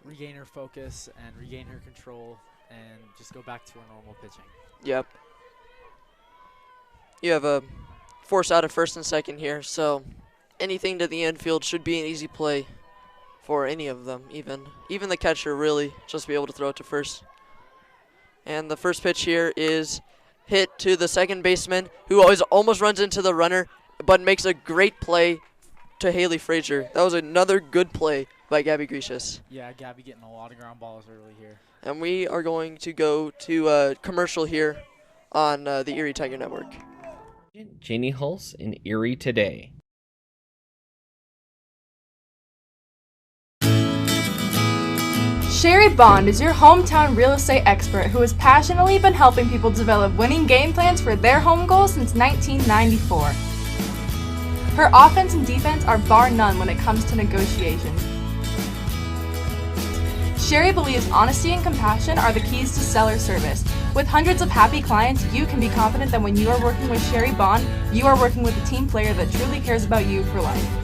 Speaker 4: regain her focus and regain her control and just go back to her normal pitching.
Speaker 3: Yep. You have a force out at first and second here, so anything to the infield should be an easy play for any of them, even the catcher, really, just be able to throw it to first. And the first pitch here is hit to the second baseman, who almost runs into the runner, but makes a great play to Haley Frazier. That was another good play by Gabby Grecius.
Speaker 4: Yeah, Gabby getting a lot of ground balls early here.
Speaker 3: And we are going to go to a commercial here on the Erie Tiger Network.
Speaker 1: Janie Hulse in Erie today.
Speaker 8: Sherry Bond is your hometown real estate expert who has passionately been helping people develop winning game plans for their home goals since 1994. Her offense and defense are bar none when it comes to negotiations. Sherry believes honesty and compassion are the keys to seller service. With hundreds of happy clients, you can be confident that when you are working with Sherry Bond, you are working with a team player that truly cares about you for life.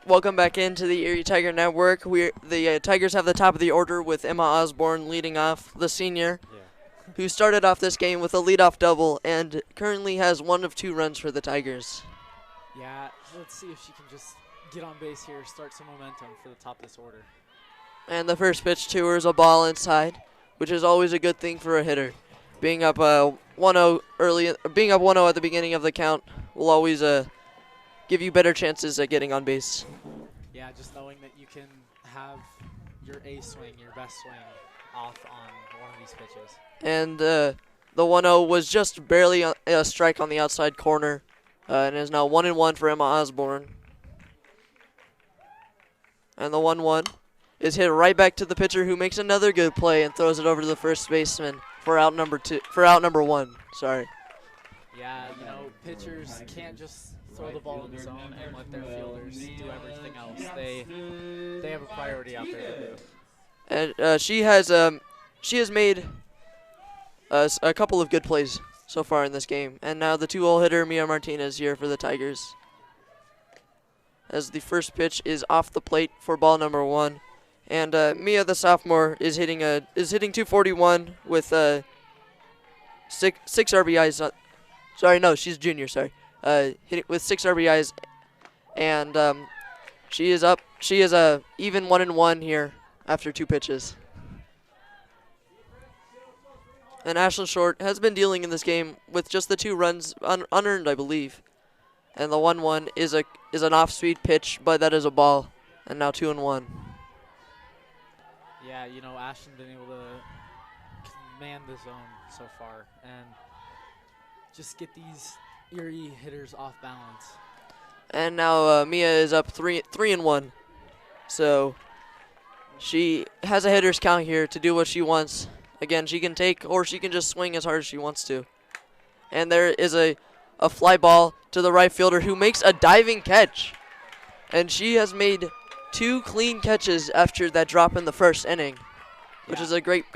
Speaker 3: Welcome back into the Erie Tiger Network. The Tigers have the top of the order with Emma Osborne leading off, the senior, who started off this game with a leadoff double and currently has 1 of 2 runs for the Tigers.
Speaker 4: Yeah, let's see if she can just get on base here, start some momentum for the top of this order.
Speaker 3: And the first pitch to her is a ball inside, which is always a good thing for a hitter. Being up 1-0 early, being up 1-0 at the beginning of the count will always give you better chances at getting on base.
Speaker 4: Yeah, just knowing that you can have your ace swing, your best swing, off on one of these pitches.
Speaker 3: And the 1-0 was just barely a strike on the outside corner, and is now 1-1 for Emma Osborne. And the 1-1 is hit right back to the pitcher, who makes another good play and throws it over to the first baseman for out number 1. Sorry.
Speaker 4: Yeah, pitchers can't just throw the ball in the zone and let their fielders do everything else. They have a priority out there to do.
Speaker 3: And she has made a couple of good plays so far in this game. And now the 2-hole hitter Mia Martinez here for the Tigers. As the first pitch is off the plate for ball number 1, and Mia, the sophomore, is hitting 241 with 6 RBIs. Sorry, no, she's junior. Sorry. Hitting with 6 RBIs, and she is up. She is even 1-1 here after 2 pitches. And Ashlyn Short has been dealing in this game with just the 2 runs unearned, I believe. And the 1-1 is an off-speed pitch, but that is a ball, and now 2-1.
Speaker 4: Yeah, Ashlyn been able to command the zone so far and just get these Erie hitters off balance.
Speaker 3: And now Mia is up 3-1. So she has a hitter's count here to do what she wants. Again, she can take or she can just swing as hard as she wants to. And there is a fly ball to the right fielder, who makes a diving catch. And she has made 2 clean catches after that drop in the first inning, which is a great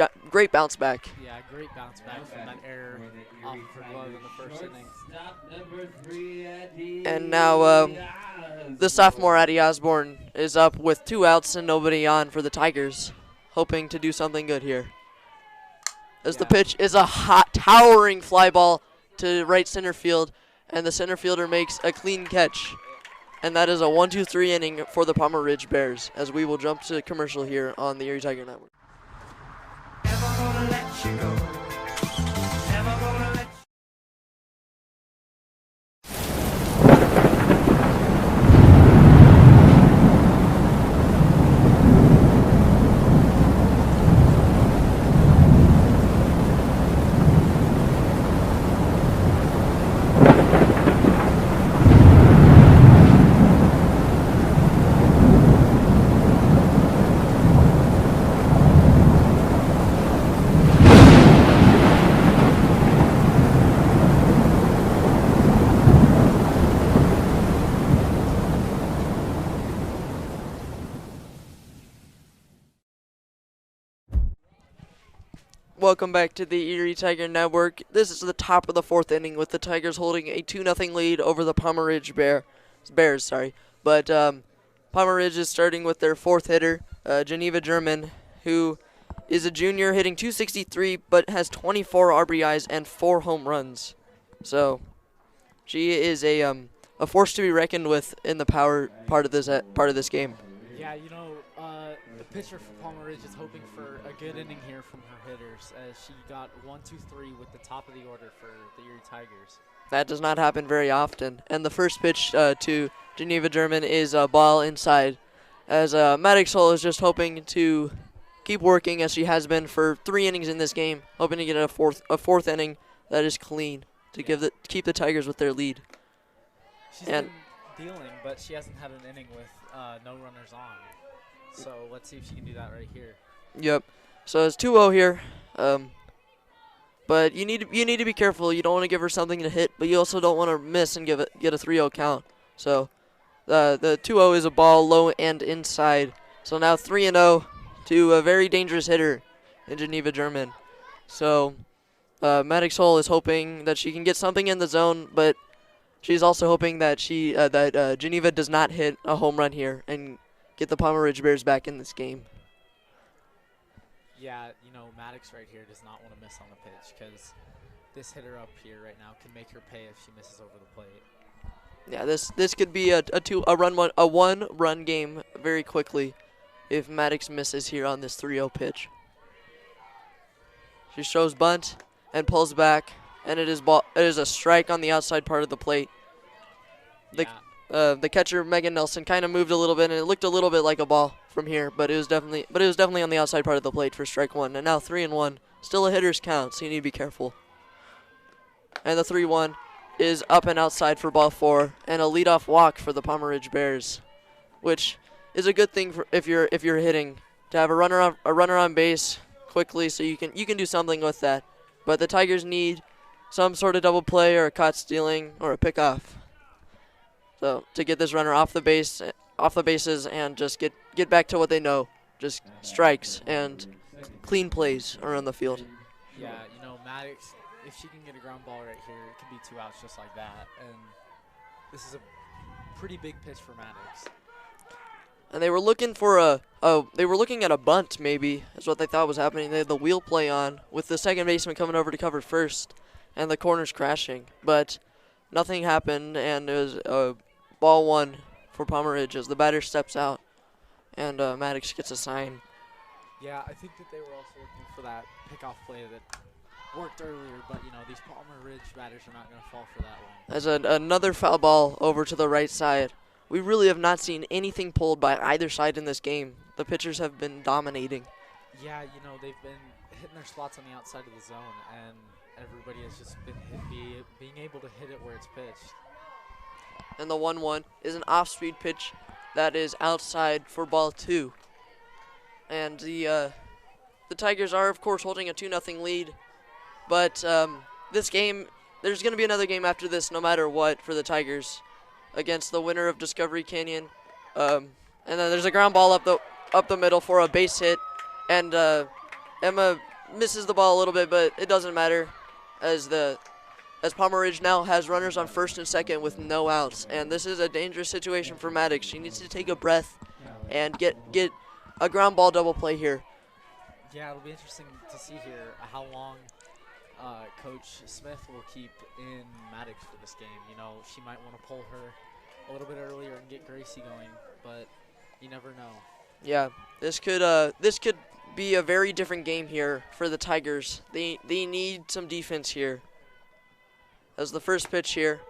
Speaker 3: bounce back.
Speaker 4: Yeah, great bounce back from that error off of her glove in the first inning.
Speaker 3: And now the sophomore Addie Osborne is up with 2 outs and nobody on for the Tigers, hoping to do something good here. As the pitch is a hot, towering fly ball to right center field, and the center fielder makes a clean catch. And that is a 1-2-3 inning for the Palmer Ridge Bears, as we will jump to commercial here on the Erie Tiger Network. Welcome back to the Erie Tiger Network. This is the top of the 4th inning with the Tigers holding a 2-0 lead over the Palmer Ridge Bears. But Palmer Ridge is starting with their 4th hitter, Geneva German, who is a junior hitting .263 but has 24 RBIs and 4 home runs. So she is a force to be reckoned with in the power part of this game.
Speaker 4: Yeah, the pitcher for Palmer Ridge is hoping for a good inning here from her hitters, as she got 1-2-3 with the top of the order for the Erie Tigers.
Speaker 3: That does not happen very often. And the first pitch to Geneva German is a ball inside, as Maddox Hull is just hoping to keep working as she has been for 3 innings in this game, hoping to get a fourth inning that is clean to keep the Tigers with their lead.
Speaker 4: She's been dealing, but she hasn't had an inning with no runners on. So let's see if she can do that right here.
Speaker 3: Yep. So it's 2-0 here. But you need to be careful. You don't want to give her something to hit, but you also don't want to miss and get a 3-0 count. So the 2-0 is a ball low and inside. So now 3-0 to a very dangerous hitter in Geneva German. So Maddox Hull is hoping that she can get something in the zone, but she's also hoping that Geneva does not hit a home run here and get the Palmer Ridge Bears back in this game.
Speaker 4: Yeah, Maddox right here does not want to miss on the pitch, because this hitter up here right now can make her pay if she misses over the plate.
Speaker 3: Yeah, this could be a 1-run game very quickly if Maddox misses here on this 3-0 pitch. She shows bunt and pulls back, and it is a strike on the outside part of the plate. The catcher Megan Nelson kind of moved a little bit, and it looked a little bit like a ball from here, but it was definitely on the outside part of the plate for strike 1. And now 3-1, still a hitter's count, so you need to be careful. And the 3-1 is up and outside for ball 4, and a leadoff walk for the Palmer Ridge Bears, which is a good thing if you're hitting, to have a runner on base quickly, so you can do something with that. But the Tigers need some sort of double play or a caught stealing or a pickoff. So to get this runner off the bases and just get back to what they know, just strikes and clean plays around the field.
Speaker 4: Yeah, Maddox, if she can get a ground ball right here, it can be 2 outs just like that. And this is a pretty big pitch for Maddox.
Speaker 3: And they were looking for they were looking at a bunt, maybe, is what they thought was happening. They had the wheel play on with the second baseman coming over to cover first and the corners crashing. But nothing happened, and it was ball 1 for Palmer Ridge as the batter steps out and Maddox gets a sign.
Speaker 4: Yeah, I think that they were also looking for that pickoff play that worked earlier, but these Palmer Ridge batters are not going to fall for that one.
Speaker 3: As another foul ball over to the right side. We really have not seen anything pulled by either side in this game. The pitchers have been dominating.
Speaker 4: Yeah, they've been hitting their spots on the outside of the zone, and everybody has just been being able to hit it where it's pitched.
Speaker 3: And the 1-1 is an off-speed pitch that is outside for ball 2. And the Tigers are, of course, holding a 2-0 lead. But this game, there's going to be another game after this no matter what for the Tigers against the winner of Discovery Canyon. And then there's a ground ball up the middle for a base hit. And Emma misses the ball a little bit, but it doesn't matter as Palmer Ridge now has runners on first and second with no outs. And this is a dangerous situation for Maddox. She needs to take a breath and get a ground ball double play here.
Speaker 4: Yeah, it'll be interesting to see here how long Coach Smith will keep in Maddox for this game. She might want to pull her a little bit earlier and get Gracie going, but you never know.
Speaker 3: Yeah, this could be a very different game here for the Tigers. They need some defense here. As the first pitch here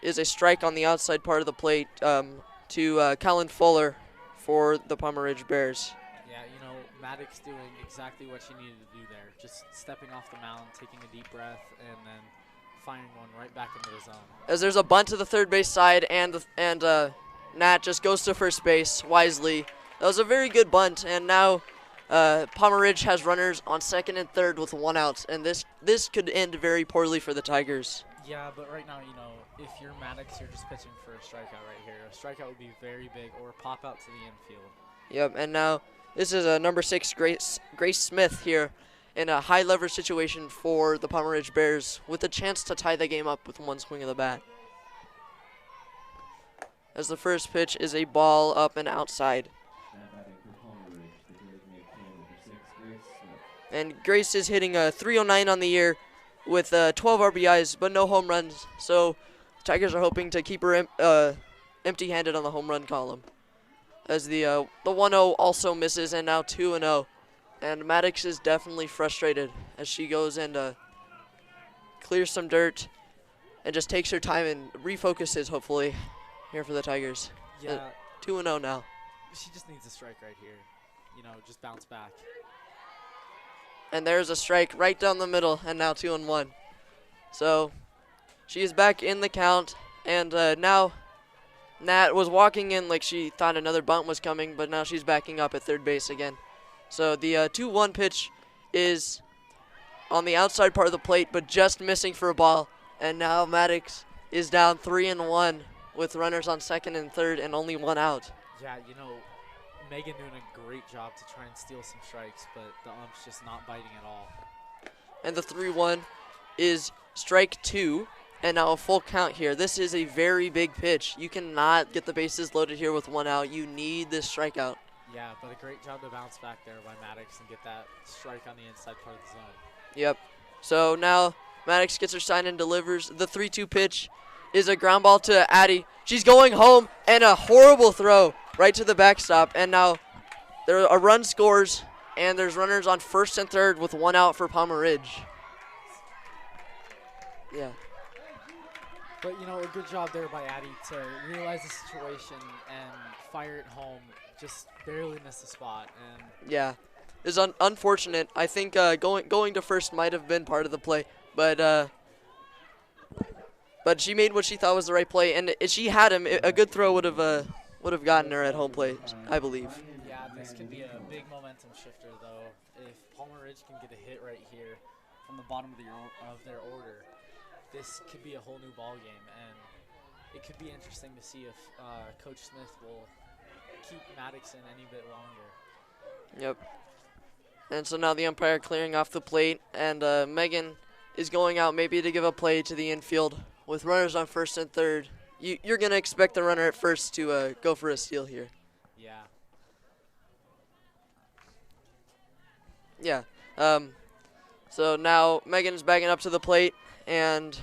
Speaker 3: is a strike on the outside part of the plate to Colin Fuller for the Palmer Ridge Bears.
Speaker 4: Yeah, Maddox doing exactly what she needed to do there. Just stepping off the mound, taking a deep breath, and then firing one right back into the zone.
Speaker 3: As there's a bunt to the third base side, and Nat just goes to first base wisely. That was a very good bunt, and now Palmer Ridge has runners on second and third with 1 out, and this could end very poorly for the Tigers.
Speaker 4: Yeah, but right now, if you're Maddox, you're just pitching for a strikeout right here. A strikeout would be very big, or a pop out to the infield.
Speaker 3: Yep, and now this is a number 6 Grace Smith here in a high leverage situation for the Palmer Ridge Bears with a chance to tie the game up with 1 swing of the bat. As the first pitch is a ball up and outside. And Grace is hitting a 309 on the year with 12 RBIs, but no home runs. So the Tigers are hoping to keep her empty-handed on the home run column. As the 1-0 also misses, and now 2-0. And Maddox is definitely frustrated as she goes and clears some dirt and just takes her time and refocuses, hopefully, here for the Tigers.
Speaker 4: Yeah.
Speaker 3: 2-0 now.
Speaker 4: She just needs a strike right here. Just bounce back.
Speaker 3: And there's a strike right down the middle, and now 2-1. So she is back in the count, and now Nat was walking in like she thought another bunt was coming, but now she's backing up at third base again. So the 2-1 pitch is on the outside part of the plate, but just missing for a ball. And now Maddox is down 3-1 with runners on second and third and only 1 out.
Speaker 4: Yeah, Megan doing a great job to try and steal some strikes, but the ump's just not biting at all.
Speaker 3: And the 3-1 is strike 2, and now a full count here. This is a very big pitch. You cannot get the bases loaded here with 1 out. You need this strikeout.
Speaker 4: Yeah, but a great job to bounce back there by Maddox and get that strike on the inside part of the zone.
Speaker 3: Yep. So now Maddox gets her sign and delivers. The 3-2 pitch is a ground ball to Addie. She's going home, and a horrible throw right to the backstop. And now a run scores, and there's runners on first and third with 1 out for Palmer Ridge. Yeah.
Speaker 4: But, a good job there by Addie to realize the situation and fire it home. Just barely missed the spot. And
Speaker 3: yeah, it's unfortunate. I think going to first might have been part of the play, but she made what she thought was the right play, and if she had him, a good throw would have gotten her at home plate, I believe.
Speaker 4: Yeah, this could be a big momentum shifter, though. If Palmer Ridge can get a hit right here from the bottom of their order, this could be a whole new ball game, and it could be interesting to see if Coach Smith will keep Maddox in any bit longer.
Speaker 3: Yep. And so now the umpire clearing off the plate, and Megan is going out maybe to give a play to the infield with runners on first and third. You're going to expect the runner at first to go for a steal here.
Speaker 4: Yeah.
Speaker 3: Yeah. So now Megan's backing up to the plate, and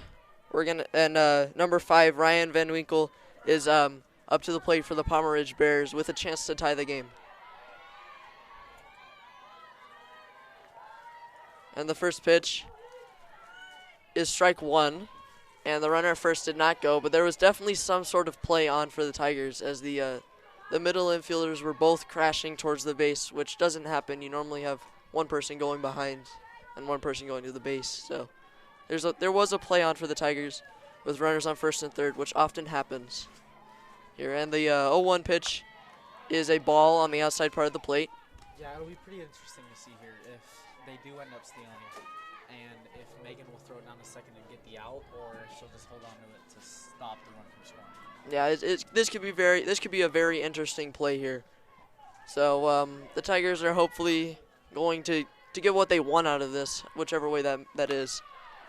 Speaker 3: number 5, Ryan Van Winkle, is up to the plate for the Palmer Ridge Bears with a chance to tie the game. And the first pitch is strike 1, and the runner at first did not go, but there was definitely some sort of play on for the Tigers as the middle infielders were both crashing towards the base, which doesn't happen. You normally have one person going behind and one person going to the base. So there was a play on for the Tigers with runners on first and third, which often happens here. And the 0-1 pitch is a ball on the outside part of the plate.
Speaker 4: Yeah, it'll be pretty interesting to see here if they do end up stealing it, and if Megan will throw it down to second and get the out, or if she'll just hold on to it to stop the run from scoring.
Speaker 3: Yeah, this could be a very interesting play here. So the Tigers are hopefully going to get what they want out of this, whichever way that is.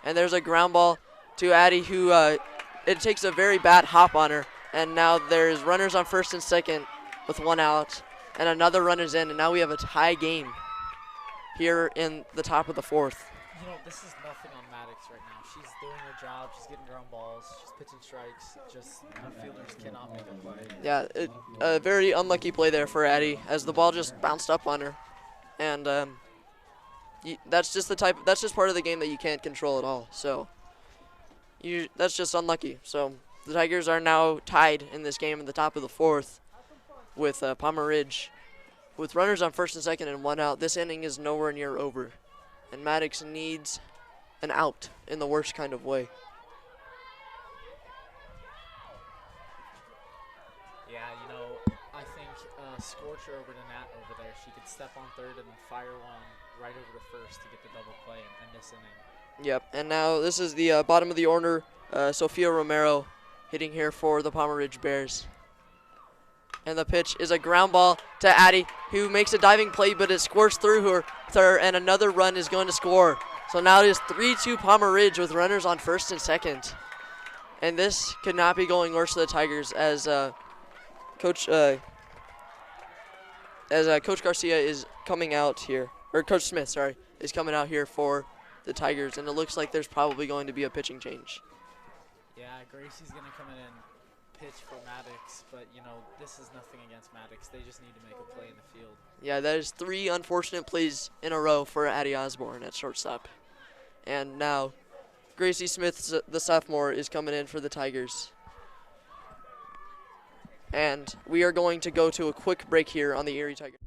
Speaker 3: And there's a ground ball to Addie, who it takes a very bad hop on her, and now there's runners on first and second with 1 out, and another run is in, and now we have a tie game here in the top of the 4th.
Speaker 4: You know, this is nothing on Maddox right now. She's doing her job. She's getting ground balls. She's pitching strikes. Just her fielders cannot make a play.
Speaker 3: Yeah, a very unlucky play there for Addie as the ball just bounced up on her, and that's just part of the game that you can't control at all. So that's just unlucky. So the Tigers are now tied in this game in the top of the fourth with Palmer Ridge, with runners on first and second and one out. This inning is nowhere near over, and Maddox needs an out in the worst kind of way.
Speaker 4: Yeah, you know, I think Scorcher over to Nat over there. She could step on third and then fire one right over to first to get the double play and end this inning.
Speaker 3: Yep, and now this is the bottom of the order. Sophia Romero hitting here for the Palmer Ridge Bears. And the pitch is a ground ball to Addie, who makes a diving play, but it scores through her, and another run is going to score. So now it is 3-2 Palmer Ridge with runners on first and second. And this could not be going worse for the Tigers as Coach Garcia is coming out here, or Coach Smith, sorry, is coming out here for the Tigers, and it looks like there's probably going to be a pitching change.
Speaker 4: Yeah, Gracie's going to come in and pitch for Maddox, but, you know, this is nothing against Maddox. They just need to make a play in the field.
Speaker 3: Yeah, that is 3 unfortunate plays in a row for Addie Osborne at shortstop. And now Gracie Smith, the sophomore, is coming in for the Tigers. And we are going to go to a quick break here on the Erie Tigers.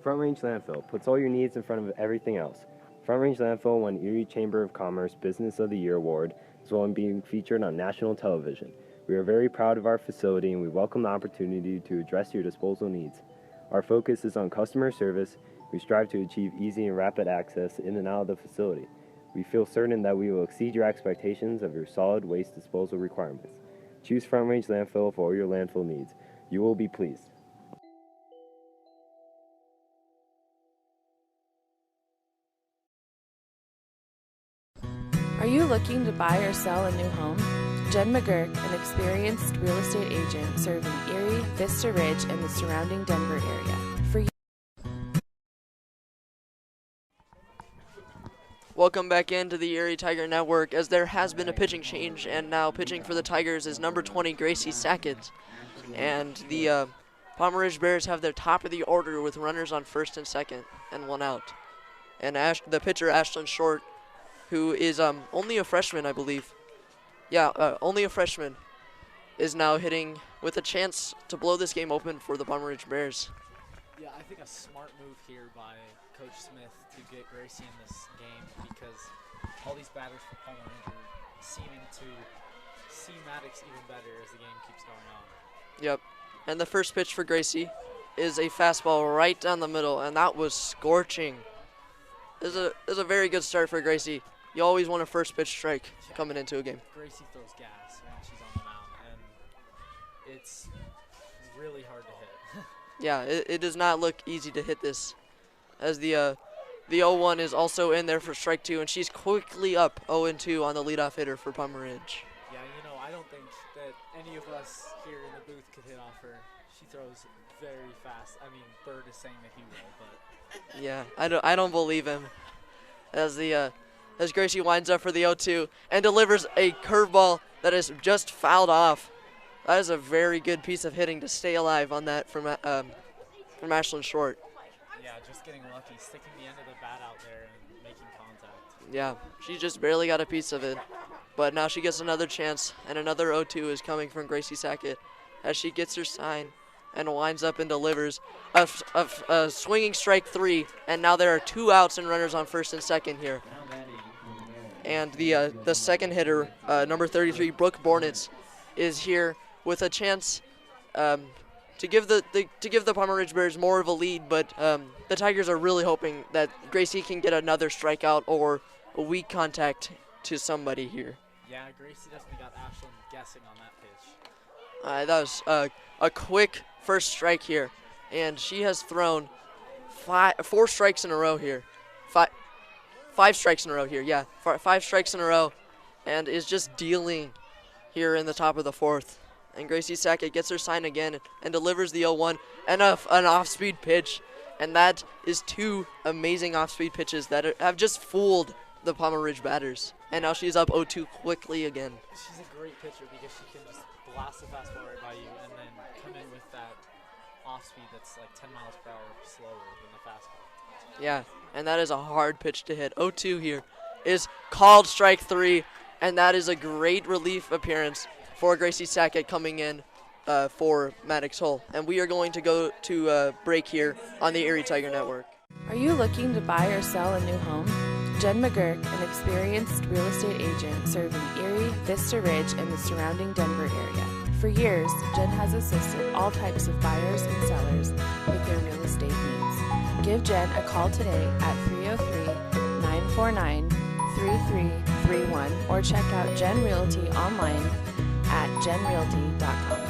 Speaker 6: Front Range Landfill puts all your needs in front of everything else. Front Range Landfill won Erie Chamber of Commerce Business of the Year Award, as well as being featured on national television. We are very proud of our facility and we welcome the opportunity to address your disposal needs. Our focus is on customer service. We strive to achieve easy and rapid access in and out of the facility. We feel certain that we will exceed your expectations of your solid waste disposal requirements. Choose Front Range Landfill for all your landfill needs. You will be pleased.
Speaker 2: Are you looking to buy or sell a new home? Jen McGurk, an experienced real estate agent serving Erie, Vista Ridge, and the surrounding Denver area. For you.
Speaker 3: Welcome back into the Erie Tiger Network, as there has been a pitching change, and now pitching for the Tigers is number 20, Gracie Sackett. And the Palmer Ridge Bears have their top of the order with runners on first and second and one out. And the pitcher, Ashlyn Short, who is only a freshman, I believe. Yeah, only a freshman, is now hitting with a chance to blow this game open for the Palmer Ridge Bears.
Speaker 4: Yeah, I think a smart move here by Coach Smith to get Gracie in this game, because all these batters for Palmer Ridge are seeming to see Maddox even better as the game keeps going on.
Speaker 3: Yep, and the first pitch for Gracie is a fastball right down the middle, and that was scorching. This is a very good start for Gracie. You always want a first pitch strike coming into a game.
Speaker 4: Gracie throws gas when she's on the mound, and it's really hard to hit.
Speaker 3: Yeah, it does not look easy to hit this, as the 0-1 is also in there for strike 2, and she's quickly up 0-2 on the leadoff hitter for Palmer Ridge.
Speaker 4: Yeah, you know, I don't think that any of us here in the booth could hit off her. She throws very fast. I mean, Bird is saying that he will, but
Speaker 3: yeah, I don't believe him. As Gracie winds up for the 0-2 and delivers a curveball that is just fouled off. That is a very good piece of hitting to stay alive on that from Ashlyn Short.
Speaker 4: Yeah, just getting lucky, sticking the end of the bat out there and making contact.
Speaker 3: Yeah, she just barely got a piece of it. But now she gets another chance, and another 0-2 is coming from Gracie Sackett as she gets her sign and winds up and delivers a swinging strike 3, and now there are 2 outs and runners on first and second here. And the second hitter, number 33, Brooke Bornitz, is here with a chance to give the Palmer Ridge Bears more of a lead, but the Tigers are really hoping that Gracie can get another strikeout or a weak contact to somebody here.
Speaker 4: Yeah, Gracie definitely got Ashlyn guessing on that pitch.
Speaker 3: That was a quick first strike here, and she has thrown 4 strikes in a row here. Five strikes in a row here, yeah. 5 strikes in a row, and is just dealing here in the top of the 4th. And Gracie Sackett gets her sign again and delivers the 0-1 and an off-speed pitch. And that is 2 amazing off-speed pitches that have just fooled the Palmer Ridge batters. And now she's up 0-2 quickly again.
Speaker 4: She's a great pitcher because she can just blast the fastball right by you and then come in with that off-speed that's like 10 miles per hour slower than the fastball.
Speaker 3: Yeah, and that is a hard pitch to hit. 0-2 here is called strike 3, and that is a great relief appearance for Gracie Sackett coming in for Maddox Hull. And we are going to go to break here on the Erie Tiger Network.
Speaker 2: Are you looking to buy or sell a new home? Jen McGurk, an experienced real estate agent serving Erie, Vista Ridge, and the surrounding Denver area. For years, Jen has assisted all types of buyers and sellers with their real estate needs. Give Jen a call today at 303-949-3331 or check out Jen Realty online at jenrealty.com.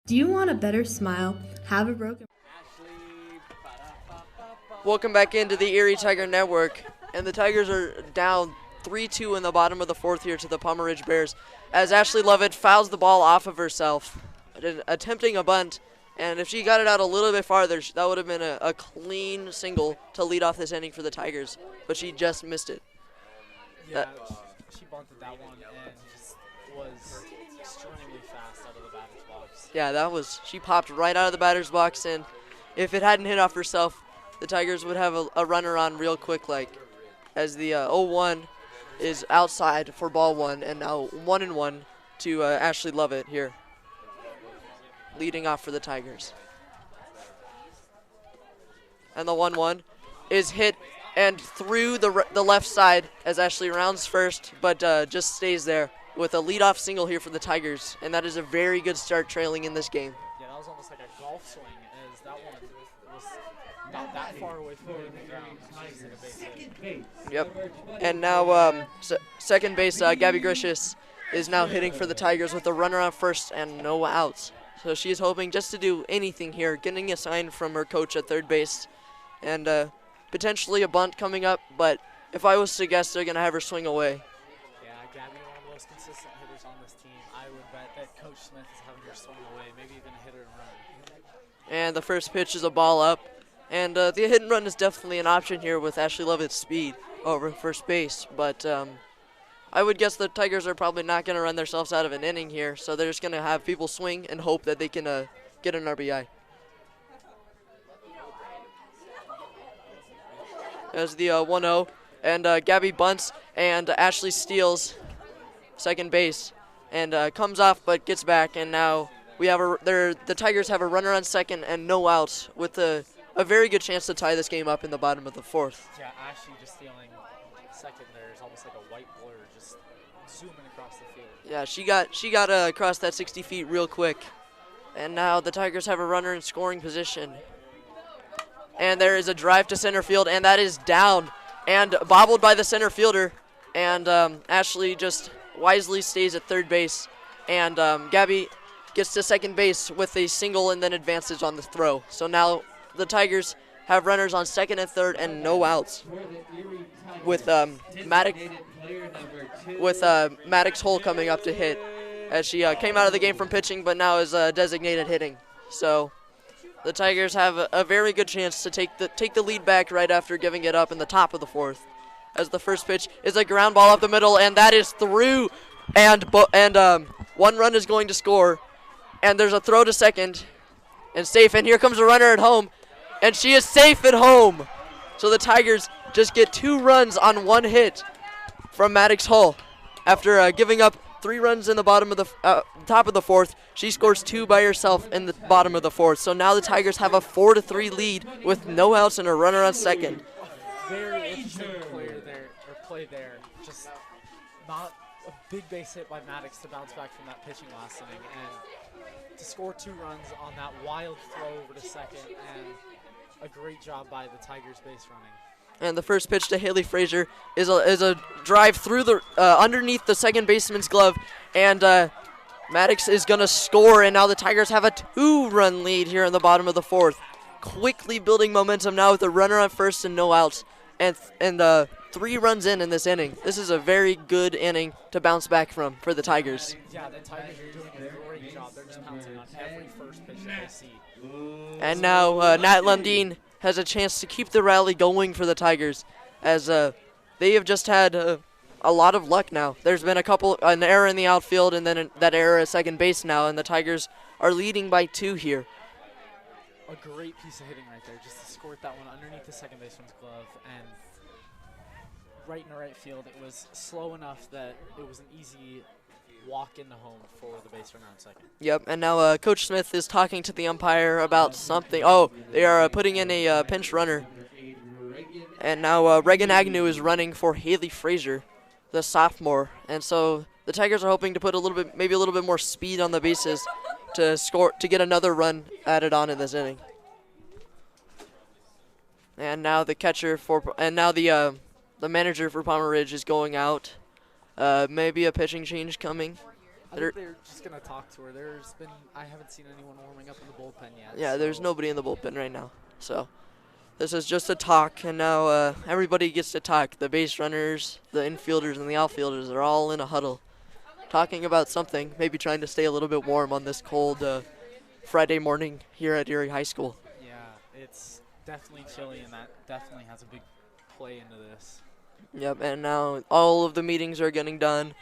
Speaker 5: Do you want a better smile? Have a broken...
Speaker 3: Welcome back into the Erie Tiger Network, and the Tigers are down 3-2 in the bottom of the 4th here to the Palmer Ridge Bears as Ashley Lovett fouls the ball off of herself, attempting a bunt, and if she got it out a little bit farther, that would have been a clean single to lead off this inning for the Tigers, but she just missed it.
Speaker 4: Yeah, she bunted that one and just was extremely fast out of the batter's box.
Speaker 3: Yeah, she popped right out of the batter's box, and if it hadn't hit off herself, the Tigers would have a runner on real quick, as the 0-1 is outside for ball 1, and now 1-1 to Ashley Lovett here, leading off for the Tigers. And the 1-1 is hit and through the left side as Ashley rounds first, but just stays there with a leadoff single here for the Tigers, and that is a very good start trailing in this game.
Speaker 4: Yeah, that was almost like a golf swing, as that one was not that far away from hitting the ground. Just like a base hit.
Speaker 3: Yep. And now second base, Gabby Gricius is now hitting for the Tigers with a runner on first and no outs. So she's hoping just to do anything here, getting a sign from her coach at third base, and potentially a bunt coming up, but if I was to guess, they're going to have her swing away.
Speaker 4: Yeah, Gabby, one of the most consistent hitters on this team. I would bet that Coach Smith is having her swing away, maybe even a hit or run.
Speaker 3: And the first pitch is a ball up, and the hit and run is definitely an option here with Ashley Lovett's speed over first base, but I would guess the Tigers are probably not going to run themselves out of an inning here, so they're just going to have people swing and hope that they can get an RBI. As the 1-0, and Gabby bunts, and Ashley steals second base, and comes off but gets back, and now we have the Tigers have a runner on second and no outs with a very good chance to tie this game up in the bottom of the 4th.
Speaker 4: Yeah, Ashley just stealing second there is almost like a white blur, just zooming across the field.
Speaker 3: Yeah, she got across that 60 feet real quick, and now the Tigers have a runner in scoring position. And there is a drive to center field, and that is down and bobbled by the center fielder. And Ashley just wisely stays at third base. And Gabby gets to second base with a single and then advances on the throw. So now the Tigers have runners on second and third and no outs. With Maddox Hull coming up to hit, as she came out of the game from pitching, but now is designated hitting. So the Tigers have a very good chance to take the lead back right after giving it up in the top of the 4th. As the first pitch is a ground ball up the middle, and that is through, and one run is going to score, and there's a throw to second, and safe, and here comes a runner at home, and she is safe at home. So the Tigers just get 2 runs on 1 hit, from Maddox Hull. After giving up 3 runs in the bottom of the top of the 4th, she scores 2 by herself in the bottom of the 4th. So now the Tigers have a 4-3 lead with no outs and a runner on second.
Speaker 4: Very interesting play there. Just not a big base hit by Maddox to bounce back from that pitching last inning, and to score 2 runs on that wild throw over to second, and a great job by the Tigers base running.
Speaker 3: And the first pitch to Haley Frazier is a drive through the underneath the second baseman's glove, and Maddox is going to score, and now the Tigers have a 2-run lead here in the bottom of the 4th. Quickly building momentum now with a runner on first and no outs, and 3 runs in this inning. This is a very good inning to bounce back from for the Tigers.
Speaker 4: Yeah, the Tigers are doing a great job. They're just pouncing on every first pitch that they see.
Speaker 3: And now Nat Lundeen has a chance to keep the rally going for the Tigers, as they have just had a lot of luck now. There's been an error in the outfield, and then that error at second base now, and the Tigers are leading by 2 here.
Speaker 4: A great piece of hitting right there, just to squirt that one underneath the second baseman's glove, and right in the right field. It was slow enough that it was an easy walk into home for the base runner on second.
Speaker 3: Yep, and now Coach Smith is talking to the umpire about something. Oh, they are putting in a pinch runner. And now Reagan Agnew is running for Haley Frazier, the sophomore. And so the Tigers are hoping to put maybe a little bit more speed on the bases to get another run added on in this inning. And now the manager for Palmer Ridge is going out. Maybe a pitching change coming.
Speaker 4: I think they're just going to talk to her. I haven't seen anyone warming up in the bullpen yet.
Speaker 3: Yeah, there's nobody in the bullpen right now. So this is just a talk, and now everybody gets to talk. The base runners, the infielders, and the outfielders are all in a huddle, talking about something, maybe trying to stay a little bit warm on this cold Friday morning here at Erie High School.
Speaker 4: Yeah, it's definitely chilly, and that definitely has a big play into this.
Speaker 3: Yep, and now all of the meetings are getting done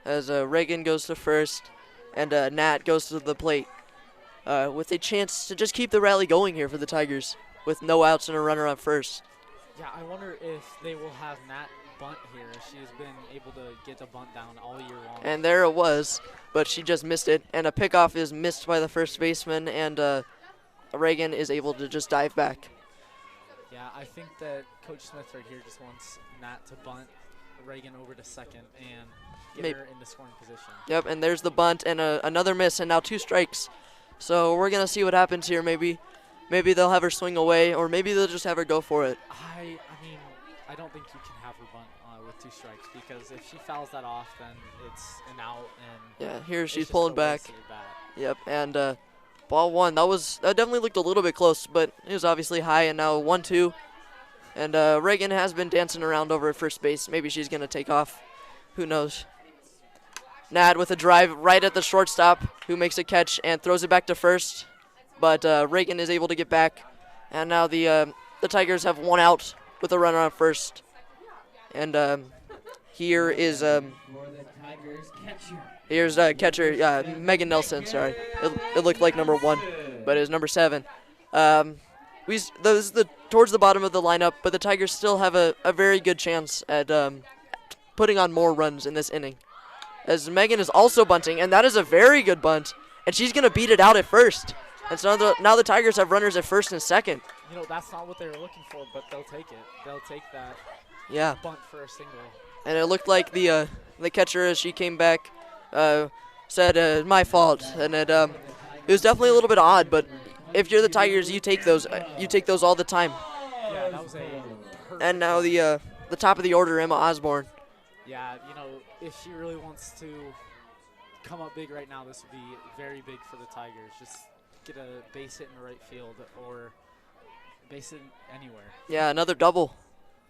Speaker 3: as Reagan goes to first and Nat goes to the plate with a chance to just keep the rally going here for the Tigers with no outs and a runner on first.
Speaker 4: Yeah, I wonder if they will have Nat bunt here. She has been able to get a bunt down all year long.
Speaker 3: And there it was, but she just missed it, and a pickoff is missed by the first baseman, and Reagan is able to just dive back.
Speaker 4: Yeah, I think that Coach Smith right here just wants Nat to bunt Reagan over to second and get her into scoring position.
Speaker 3: Yep, and there's the bunt and another miss, and now 2 strikes. So we're going to see what happens here. Maybe they'll have her swing away, or maybe they'll just have her go for it.
Speaker 4: I mean, I don't think you can have her bunt with 2 strikes, because if she fouls that off, then it's an out. And
Speaker 3: yeah, here she's pulling back.
Speaker 4: Bat.
Speaker 3: Yep, and ball 1. That definitely looked a little bit close, but it was obviously high, and now 1-2. And Reagan has been dancing around over at first base. Maybe she's going to take off. Who knows? Nat with a drive right at the shortstop, who makes a catch and throws it back to first. But Reagan is able to get back. And now the Tigers have 1 out with a runner on first. And here is here's catcher Megan Nelson. Sorry, it looked like number 1, but it was number 7. This is towards the bottom of the lineup, but the Tigers still have a very good chance at putting on more runs in this inning. As Megan is also bunting, and that is a very good bunt, and she's going to beat it out at first. And so now the Tigers have runners at first and second.
Speaker 4: You know, that's not what they were looking for, but they'll take it. They'll take that bunt for a single.
Speaker 3: And it looked like the catcher, as she came back, said, my fault. And it was definitely a little bit odd, but if you're the Tigers, you take those all the time.
Speaker 4: Yeah, that was
Speaker 3: and now the top of the order, Emma Osborne.
Speaker 4: Yeah, you know, if she really wants to come up big right now, this would be very big for the Tigers. Just get a base hit in the right field or base it anywhere.
Speaker 3: Yeah, another double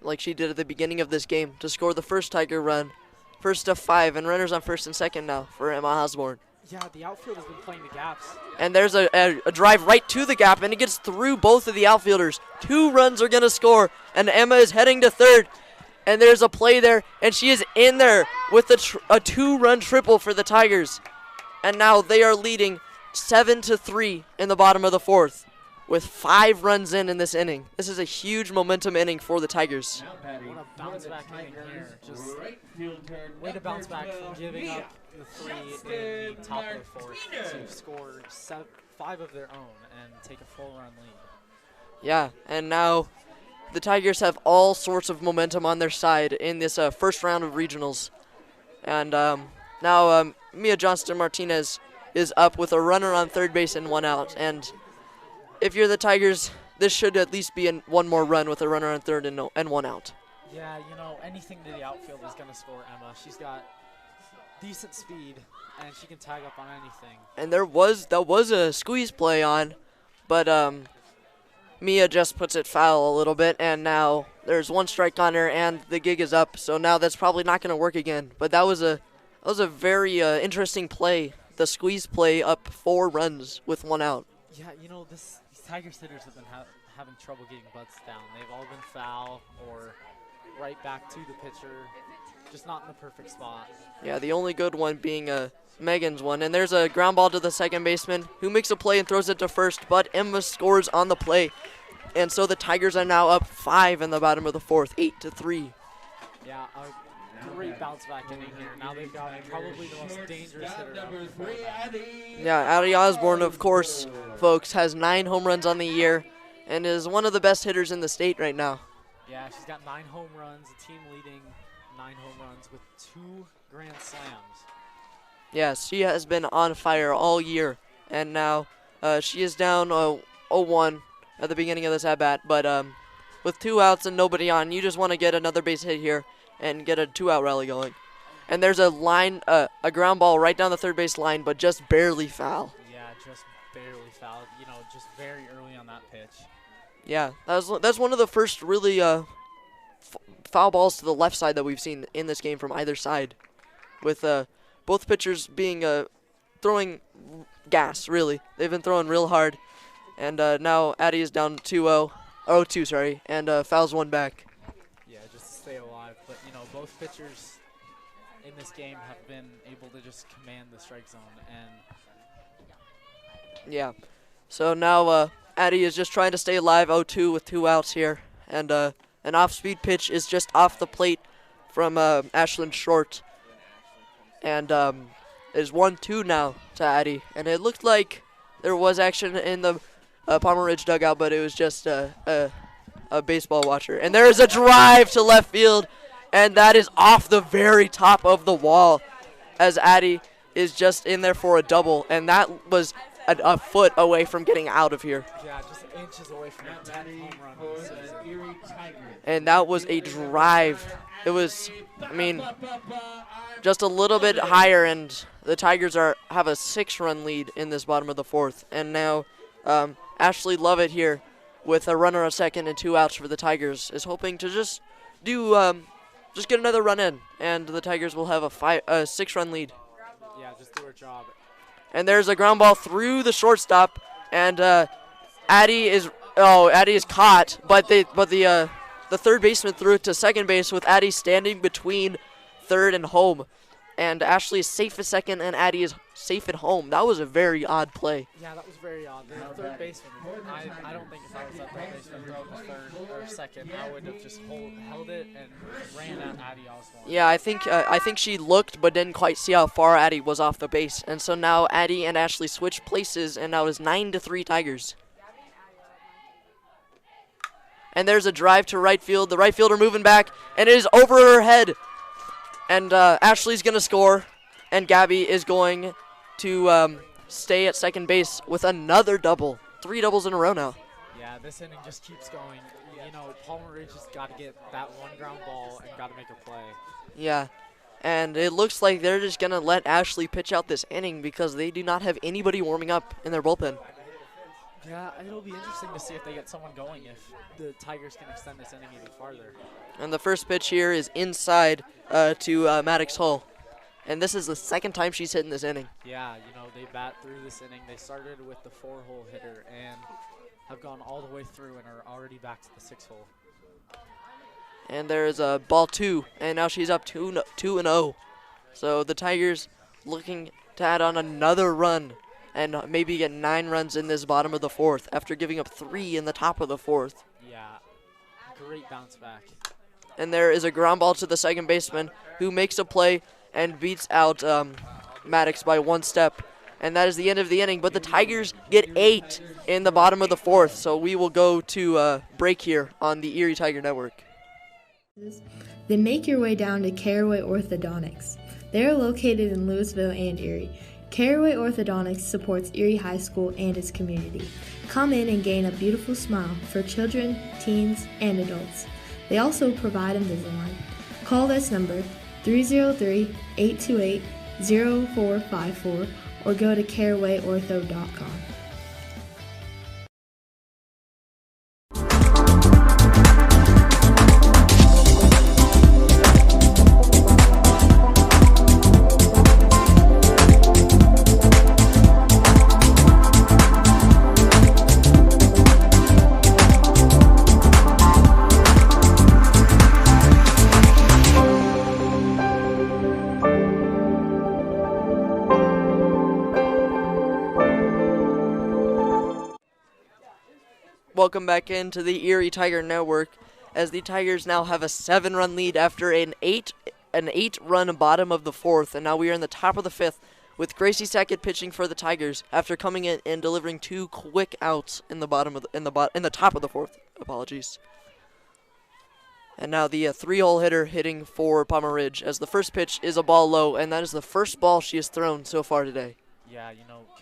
Speaker 3: like she did at the beginning of this game to score the first Tiger run. First of 5, and runners on first and second now for Emma Osborne.
Speaker 4: Yeah, the outfield has been playing the gaps.
Speaker 3: And there's a drive right to the gap, and it gets through both of the outfielders. 2 runs are going to score, and Emma is heading to third. And there's a play there, and she is in there with a 2-run triple for the Tigers. And now they are leading 7-3 in the bottom of the 4th. with 5 runs in this inning. This is a huge momentum inning for the Tigers.
Speaker 4: What a bounce back inning here. Just way to bounce back from giving up the 3 in the top of the 4th to score 5 of their own and take a full run lead.
Speaker 3: Yeah, and now the Tigers have all sorts of momentum on their side in this first round of regionals. And now Mia Johnston-Martinez is up with a runner on third base and 1 out. And if you're the Tigers, this should at least be one more run with a runner on third and 1 out.
Speaker 4: Yeah, you know, anything to the outfield is going to score Emma. She's got decent speed, and she can tag up on anything.
Speaker 3: And that was a squeeze play on, but Mia just puts it foul a little bit, and now there's 1 strike on her, and the gig is up. So now that's probably not going to work again. But that was a very interesting play. The squeeze play up 4 runs with 1 out.
Speaker 4: Yeah, you know, these Tigers hitters have been having trouble getting butts down. They've all been foul or right back to the pitcher, just not in the perfect spot.
Speaker 3: Yeah, the only good one being Megan's one. And there's a ground ball to the second baseman who makes a play and throws it to first, but Emma scores on the play. And so the Tigers are now up 5 in the bottom of the 4th, 8-3.
Speaker 4: Yeah, a great bounce back inning here. Now they've got probably the most dangerous hitter up before them.
Speaker 3: Yeah, Addie Osborne, of course, folks, has 9 home runs on the year and is one of the best hitters in the state right now.
Speaker 4: Yeah, she's got 9 home runs, a team leading 9 home runs with 2 grand slams.
Speaker 3: Yes, she has been on fire all year, and now she is down 0-1 at the beginning of this at-bat, but with 2 outs and nobody on, you just want to get another base hit here and get a 2-out rally going. And there's a ground ball right down the third base line, but just barely foul.
Speaker 4: Yeah, just barely foul, you know, just very early on that pitch.
Speaker 3: Yeah, that's one of the first really foul balls to the left side that we've seen in this game from either side, with both pitchers being throwing gas, really. They've been throwing real hard, and now Addie is down 0-2, sorry, and fouls 1 back.
Speaker 4: Yeah, just to stay alive. But, you know, both pitchers in this game have been able to just command the strike zone. And
Speaker 3: yeah, so now Addie is just trying to stay alive, 0-2 with 2 outs here, and an off-speed pitch is just off the plate from Ashlyn Short. And it is 1-2 now to Addie. And it looked like there was action in the Palmer Ridge dugout, but it was just a baseball watcher. And there is a drive to left field, and that is off the very top of the wall as Addie is just in there for a double. And that was a foot away from getting out of here.
Speaker 4: yeah, just inches away from a 10 home run this season.
Speaker 3: And that was a drive. It was, I mean, just a little bit higher, and the Tigers have a 6-run lead in this bottom of the 4th. And now Ashley Lovett here with a runner on second and 2 outs for the Tigers is hoping to just get another run in, and the Tigers will have a 6-run lead.
Speaker 4: Yeah, just do her job.
Speaker 3: And there's a ground ball through the shortstop, and Addie is caught, but the third baseman threw it to second base with Addie standing between third and home. And Ashley is safe at second, and Addie is safe at home. That was a very odd play.
Speaker 4: Yeah, that was very odd. The third baseman, I don't think if I was that third baseman throwing the third or second, I would have just held it and ran at Addie Osborne.
Speaker 3: Yeah, I think she looked but didn't quite see how far Addie was off the base. And so now Addie and Ashley switch places, and now it's 9-3 Tigers. And there's a drive to right field. The right fielder moving back, and it is over her head. And Ashley's going to score, and Gabby is going to stay at second base with another double. 3 doubles in a row now.
Speaker 4: Yeah, this inning just keeps going. You know, Palmer Ridge has got to get that 1 ground ball and got to make a play.
Speaker 3: Yeah, and it looks like they're just going to let Ashley pitch out this inning because they do not have anybody warming up in their bullpen.
Speaker 4: Yeah, it'll be interesting to see if they get someone going, if the Tigers can extend this inning even farther.
Speaker 3: And the first pitch here is inside to Maddox Hull. And this is the second time she's hit in this inning.
Speaker 4: Yeah, you know, they bat through this inning. They started with the 4-hole hitter and have gone all the way through and are already back to the 6-hole.
Speaker 3: And there's a ball 2, and now she's up 2-0. So the Tigers looking to add on another run and maybe get 9 runs in this bottom of the 4th after giving up 3 in the top of the 4th.
Speaker 4: Yeah, great bounce back.
Speaker 3: And there is a ground ball to the second baseman who makes a play and beats out Maddox by 1 step. And that is the end of the inning. But the Tigers get 8 in the bottom of the 4th. So we will go to break here on the Erie Tiger Network.
Speaker 5: Then make your way down to Caraway Orthodontics. They are located in Louisville and Erie. Caraway Orthodontics supports Erie High School and its community. Come in and gain a beautiful smile for children, teens, and adults. They also provide Invisalign. Call this number 303-828-0454 or go to carawayortho.com.
Speaker 3: Welcome back into the Erie Tiger Network, as the Tigers now have a 7-run lead after an 8-run bottom of the 4th, and now we are in the top of the 5th with Gracie Sackett pitching for the Tigers after coming in and delivering 2 quick outs in the top of the 4th. Apologies. And now the 3-hole hitter hitting for Palmer Ridge, as the first pitch is a ball low, and that is the first ball she has thrown so far today.
Speaker 4: Yeah,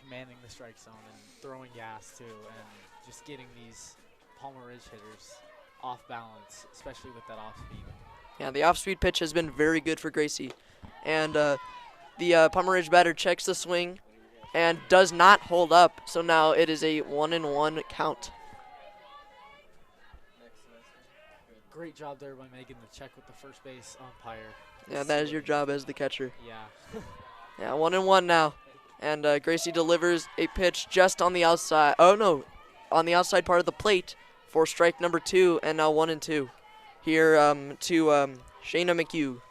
Speaker 4: commanding the strike zone and throwing gas too, and just getting these Palmer Ridge hitters off balance, especially with that off speed.
Speaker 3: Yeah, the off-speed pitch has been very good for Gracie. And the Palmer Ridge batter checks the swing and does not hold up, so now it is a 1-1 count.
Speaker 4: Great job there by making the check with the first base umpire.
Speaker 3: Yeah, that is your job as the catcher.
Speaker 4: Yeah.
Speaker 3: Yeah, 1-1 now. And Gracie delivers a pitch just on the outside. Oh, no. On the outside part of the plate for strike number 2, and now 1-2 here to Shayna McHugh.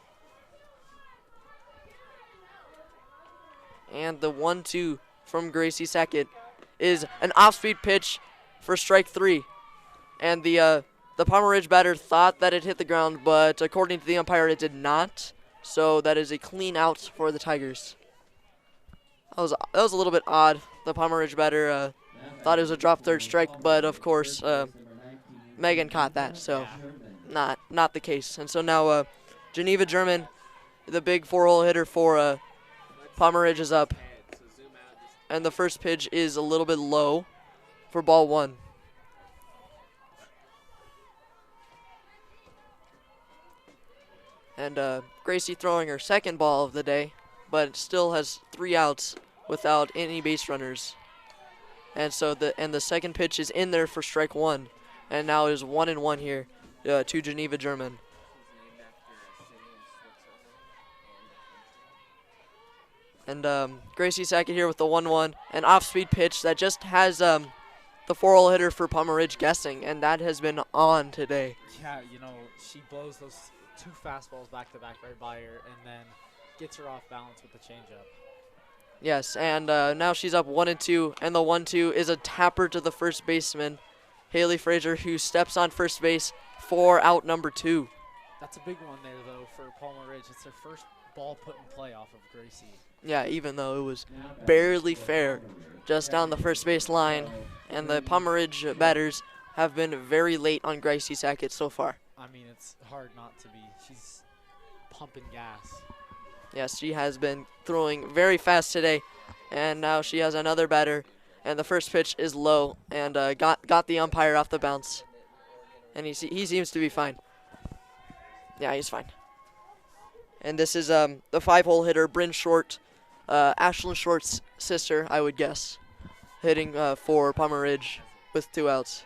Speaker 3: And the 1-2 from Gracie Sackett is an off-speed pitch for strike 3. And the Palmer Ridge batter thought that it hit the ground, but according to the umpire, it did not. So that is a clean out for the Tigers. That was a little bit odd. The Palmer Ridge batter thought it was a drop third strike, but of course Megan caught that, so not the case. And so now Geneva German, the big 4-hole hitter for Palmer Ridge, is up, and the first pitch is a little bit low for ball 1. And Gracie throwing her second ball of the day, but still has 3 outs without any base runners. And so the second pitch is in there for strike 1, and now it is 1-1 here to Geneva German. And Gracie Sackett here with the 1-1, an off-speed pitch that just has the 4-hole hitter for Palmer Ridge guessing, and that has been on today.
Speaker 4: Yeah, she blows those 2 fastballs back-to-back right by her, and then gets her off balance with the changeup.
Speaker 3: Yes, and now she's up 1-2, and the 1-2 is a tapper to the first baseman, Haley Frazier, who steps on first base for out number 2.
Speaker 4: That's a big one there, though, for Palmer Ridge. It's their first ball put in play off of Gracie.
Speaker 3: Yeah, even though it was barely fair just down the first base line, and the Palmer Ridge batters have been very late on Gracie Sackett so far.
Speaker 4: I mean, it's hard not to be. She's pumping gas.
Speaker 3: Yes, she has been throwing very fast today, and now she has another batter, and the first pitch is low, and got the umpire off the bounce, and he seems to be fine. Yeah, he's fine. And this is the 5-hole hitter, Bryn Short, Ashlyn Short's sister, I would guess, hitting for Palmer Ridge with 2 outs.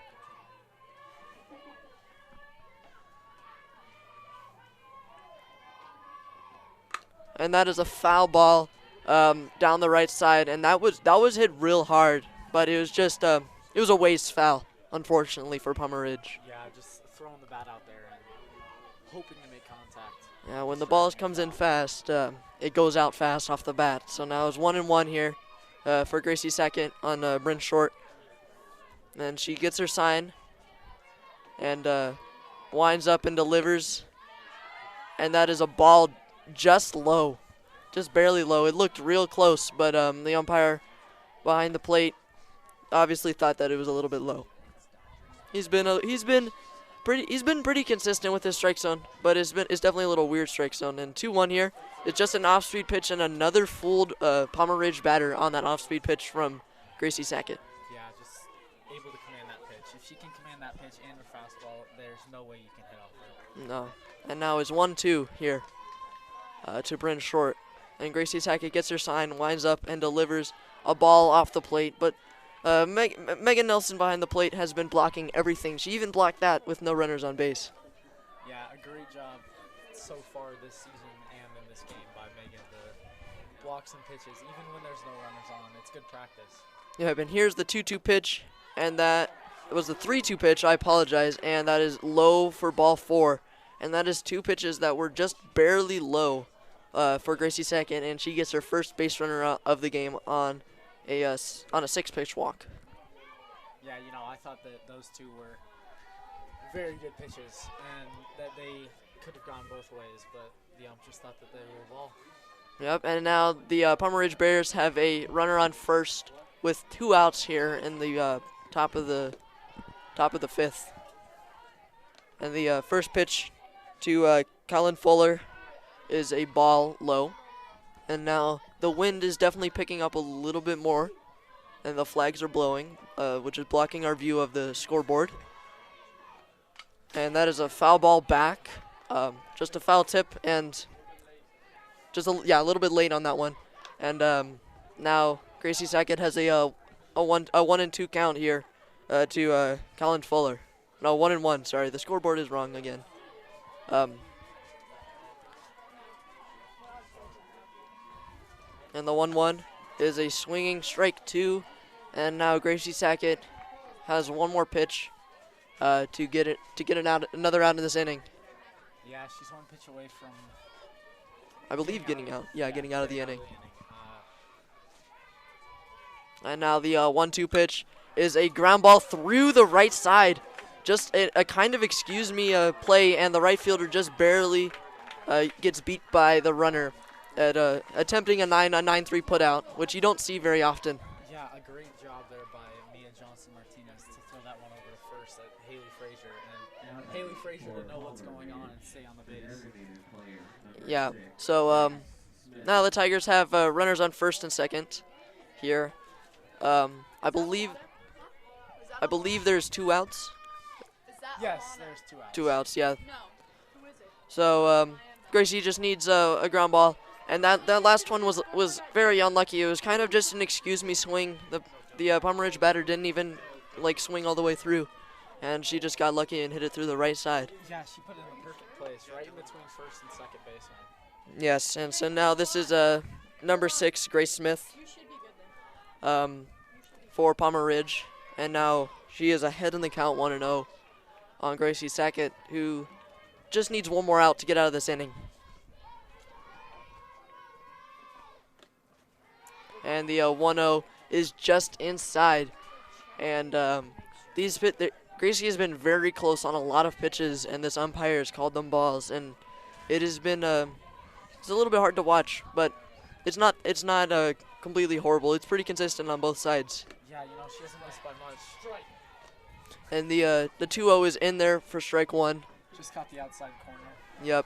Speaker 3: And that is a foul ball down the right side, and that was hit real hard, but it was just it was a waste foul, unfortunately, for Palmer Ridge.
Speaker 4: Yeah, just throwing the bat out there and hoping to make contact.
Speaker 3: Yeah, when the ball comes in fast, it goes out fast off the bat. So now it's 1-1 here for Gracie Sackett on Bryn Short. And she gets her sign and winds up and delivers. And that is a ball just low, just barely low. It looked real close, but the umpire behind the plate obviously thought that it was a little bit low. He's been pretty consistent with his strike zone, but it's definitely a little weird strike zone. And 2-1 here. It's just an off-speed pitch and another fooled Palmer Ridge batter on that off-speed pitch from Gracie Sackett.
Speaker 4: Yeah, just able to command that pitch. If she can command that pitch and her fastball, there's no way you can hit off her.
Speaker 3: No. And now it's 1-2 here to Bryn Short. And Gracie Sackett gets her sign, winds up, and delivers a ball off the plate. But Megan Nelson behind the plate has been blocking everything. She even blocked that with no runners on base.
Speaker 4: Yeah, a great job so far this season and in this game by Megan to block some pitches, even when there's no runners on. It's good practice.
Speaker 3: Yeah, and here's the 2-2 pitch, and that was the 3-2 pitch, I apologize, and that is low for ball 4. And that is 2 pitches that were just barely low for Gracie Sackett, and she gets her first base runner out of the game on a 6-pitch walk.
Speaker 4: Yeah, you know, I thought that those two were very good pitches and that they could have gone both ways, but the ump just thought that they were a ball.
Speaker 3: Yep, and now the Palmer Ridge Bears have a runner on first with 2 outs here in the top of the 5th. And the first pitch to Colin Fuller is a ball low. And now the wind is definitely picking up a little bit more, and the flags are blowing, which is blocking our view of the scoreboard. And that is a foul ball back, just a foul tip, and just a little bit late on that one. And now Gracie Sackett has a 1-2 count here to Colin Fuller. No, 1-1. Sorry, the scoreboard is wrong again. And the 1-1 is a swinging strike 2, and now Gracie Sackett has one more pitch to get another out in this inning.
Speaker 4: Yeah, she's one pitch away from,
Speaker 3: I believe, getting out. Yeah, getting out of the inning. And now the 1-2 pitch is a ground ball through the right side. Just a kind of excuse me play, and the right fielder just barely gets beat by the runner at attempting a 9-3 putout, which you don't see very often.
Speaker 4: Yeah, a great job there by Mia Johnson-Martinez to throw that one over to first at Haley Frazier, and Haley Frazier to know what's going on and stay on the base.
Speaker 3: Yeah, so now the Tigers have runners on first and second here. I believe there's 2 outs.
Speaker 4: Yes, there's 2 outs.
Speaker 3: 2 outs, yeah. So Gracie just needs a ground ball. And that last one was very unlucky. It was kind of just an excuse me swing. The Palmer Ridge batter didn't even swing all the way through, and she just got lucky and hit it through the right side.
Speaker 4: Yeah, she put it in the perfect place, right in between first and second baseman.
Speaker 3: Yes, and so now this is number 6, Grace Smith, for Palmer Ridge, and now she is ahead in the count 1-0 on Gracie Sackett, who just needs one more out to get out of this inning. And the 1-0 is just inside. And Gracie has been very close on a lot of pitches, and this umpire has called them balls. And it has been it's a little bit hard to watch, but it's not completely horrible. It's pretty consistent on both sides.
Speaker 4: Yeah, you know, she hasn't missed by much. Strike.
Speaker 3: And the 2-0 is in there for strike 1.
Speaker 4: Just caught the outside corner.
Speaker 3: Yep.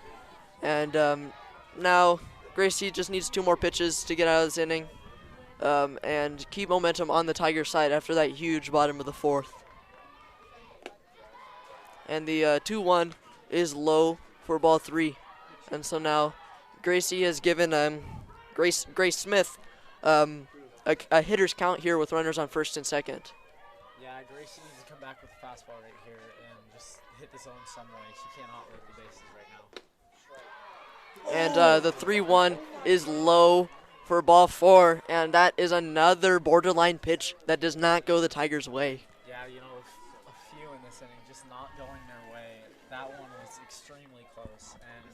Speaker 3: And now Gracie just needs 2 more pitches to get out of this inning. And keep momentum on the Tiger side after that huge bottom of the 4th. And the 2-1 is low for ball 3. And so now Gracie has given Grace Smith a hitter's count here with runners on first and second.
Speaker 4: Yeah, Gracie needs to come back with a fastball right here and just hit the zone some way. She cannot work the bases right now.
Speaker 3: And the 3-1 is low for ball 4, and that is another borderline pitch that does not go the Tigers' way.
Speaker 4: Yeah, you know, a few in this inning just not going their way. That one was extremely close, and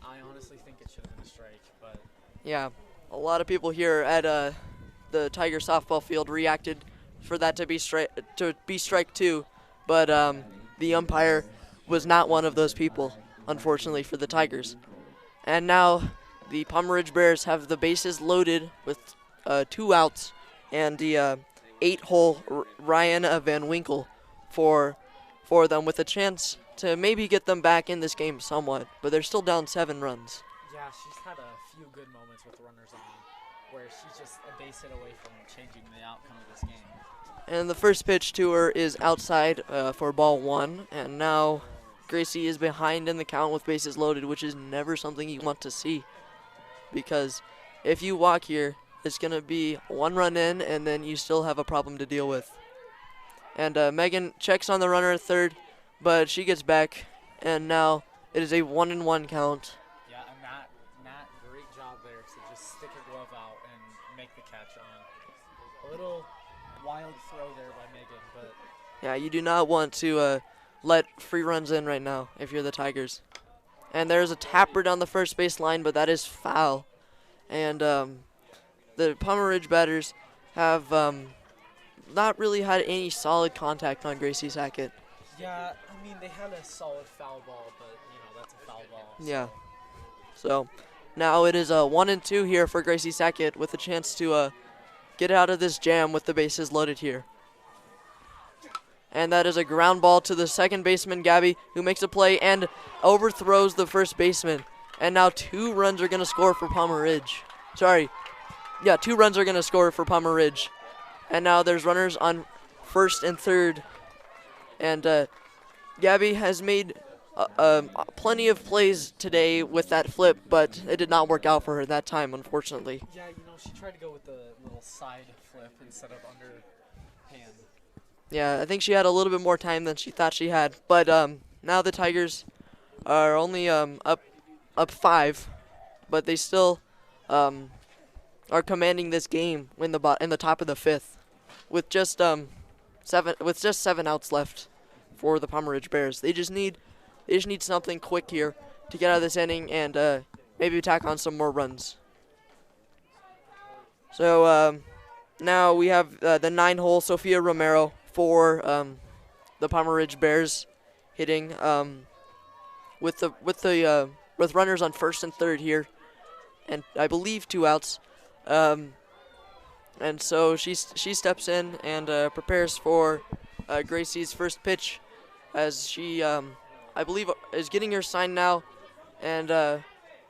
Speaker 4: I honestly think it should have been a strike. But
Speaker 3: yeah, a lot of people here at the Tiger softball field reacted for that to be strike 2, but the umpire was not one of those people, unfortunately for the Tigers. And now the Palmer Ridge Bears have the bases loaded with 2 outs and the 8-hole Ryan Van Winkle for them, with a chance to maybe get them back in this game somewhat, but they're still down 7 runs.
Speaker 4: Yeah, she's had a few good moments with runners on, where she's just a base hit away from changing the outcome of this game.
Speaker 3: And the first pitch to her is outside for ball 1, and now Gracie is behind in the count with bases loaded, which is never something you want to see, because if you walk here, it's going to be 1 run in, and then you still have a problem to deal with. And Megan checks on the runner at third, but she gets back, and now it is a 1-1 count.
Speaker 4: Yeah, and Nat, great job there to just stick a glove out and make the catch on. A little wild throw there by Megan, but
Speaker 3: yeah, you do not want to let free runs in right now if you're the Tigers. And there's a tapper down the first base line, but that is foul. And the Palmer Ridge batters have not really had any solid contact on Gracie Sackett.
Speaker 4: yeah, I mean, they had a solid foul ball, but, that's a foul ball.
Speaker 3: Yeah. So now it is a 1-2 here for Gracie Sackett, with a chance to get out of this jam with the bases loaded here. And that is a ground ball to the second baseman, Gabby, who makes a play and overthrows the first baseman. And now 2 runs are going to score for Palmer Ridge. 2 runs are going to score for Palmer Ridge. And now there's runners on first and third. And Gabby has made plenty of plays today with that flip, but it did not work out for her that time, unfortunately.
Speaker 4: Yeah, she tried to go with the little side flip instead of underhand.
Speaker 3: Yeah, I think she had a little bit more time than she thought she had. But now the Tigers are only up 5, but they still are commanding this game in the top of the 5th, with just 7 outs left for the Palmer Ridge Bears. They just need something quick here to get out of this inning and maybe tack on some more runs. So now we have the 9-hole Sophia Romero for the Palmer Ridge Bears hitting with runners on first and third here, and I believe 2 outs. And so she steps in and prepares for Gracie's first pitch, as she I believe is getting her sign now, and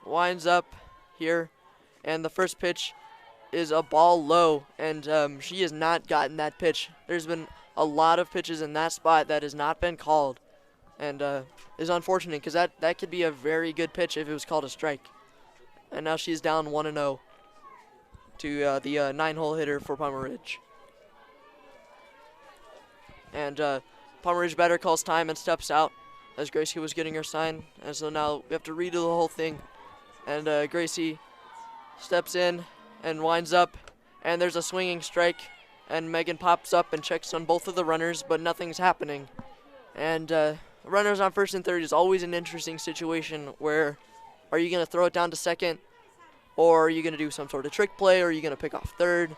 Speaker 3: winds up here, and the first pitch is a ball low, and she has not gotten that pitch. There's been a lot of pitches in that spot that has not been called, and is unfortunate, because that could be a very good pitch if it was called a strike. And now she's down 1-0 to the 9-hole hitter for Palmer Ridge. And Palmer Ridge batter calls time and steps out as Gracie was getting her sign. And so now we have to redo the whole thing. And Gracie steps in and winds up, and there's a swinging strike. And Megan pops up and checks on both of the runners, but nothing's happening. And runners on first and third is always an interesting situation, where are you going to throw it down to second, or are you going to do some sort of trick play, or are you going to pick off third,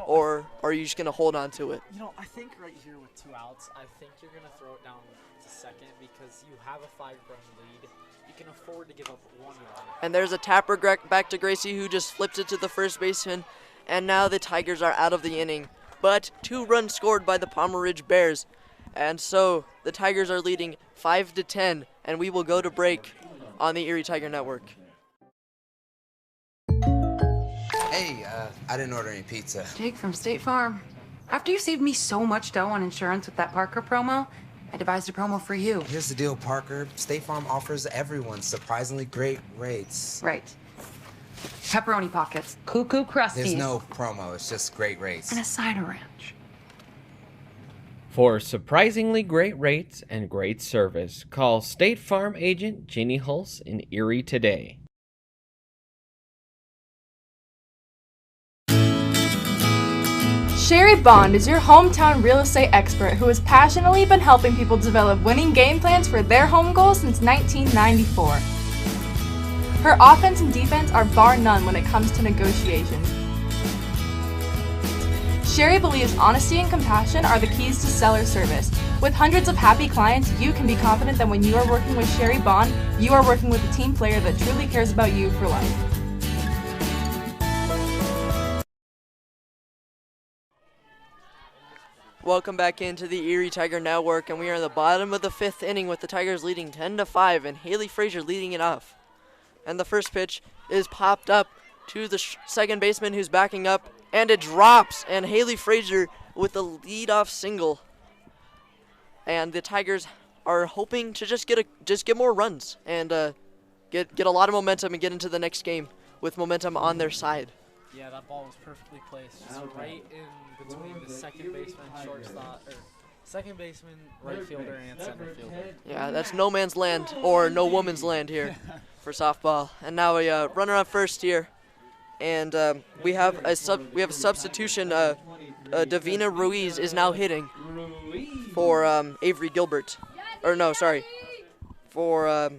Speaker 3: or are you just going to hold on to it?
Speaker 4: I think right here with 2 outs, I think you're going to throw it down to second, because you have a 5-run lead. You can afford to give up 1 run.
Speaker 3: And there's a tapper back to Gracie, who just flips it to the first baseman, and now the Tigers are out of the inning. But 2 runs scored by the Palmer Ridge Bears, and so the Tigers are leading 5-10, and we will go to break on the Erie Tiger Network.
Speaker 9: Hey, I didn't order any pizza.
Speaker 10: Jake from State Farm. After you saved me so much dough on insurance with that Parker promo, I devised a promo for you.
Speaker 9: Here's the deal, Parker. State Farm offers everyone surprisingly great rates.
Speaker 10: Right. Pepperoni pockets, cuckoo crusties.
Speaker 9: There's no promo, it's just great rates.
Speaker 10: And a cider ranch.
Speaker 1: For surprisingly great rates and great service, call State Farm agent Jeannie Hulse in Erie today.
Speaker 8: Sherry Bond is your hometown real estate expert who has passionately been helping people develop winning game plans for their home goals since 1994. Her offense and defense are bar none when it comes to negotiations. Sherry believes honesty and compassion are the keys to seller service. With hundreds of happy clients, you can be confident that when you are working with Sherry Bond, you are working with a team player that truly cares about you for life.
Speaker 3: Welcome back into the Erie Tiger Network, and we are in the bottom of the 5th inning with the Tigers leading 10-5 and Haley Frazier leading it off. And the first pitch is popped up to the second baseman who's backing up, and it drops, and Haley Frazier with the leadoff single. And the Tigers are hoping to just get more runs and get a lot of momentum and get into the next game with momentum on their side.
Speaker 4: Yeah, that ball was perfectly placed, just right in between the second baseman, shortstop, or second baseman, right fielder, and center fielder.
Speaker 3: Yeah, that's no man's land or no woman's land here for softball. And now a runner on first here, and we have a substitution. Davina Ruiz is now hitting for Avery Gilbert, or no, sorry, for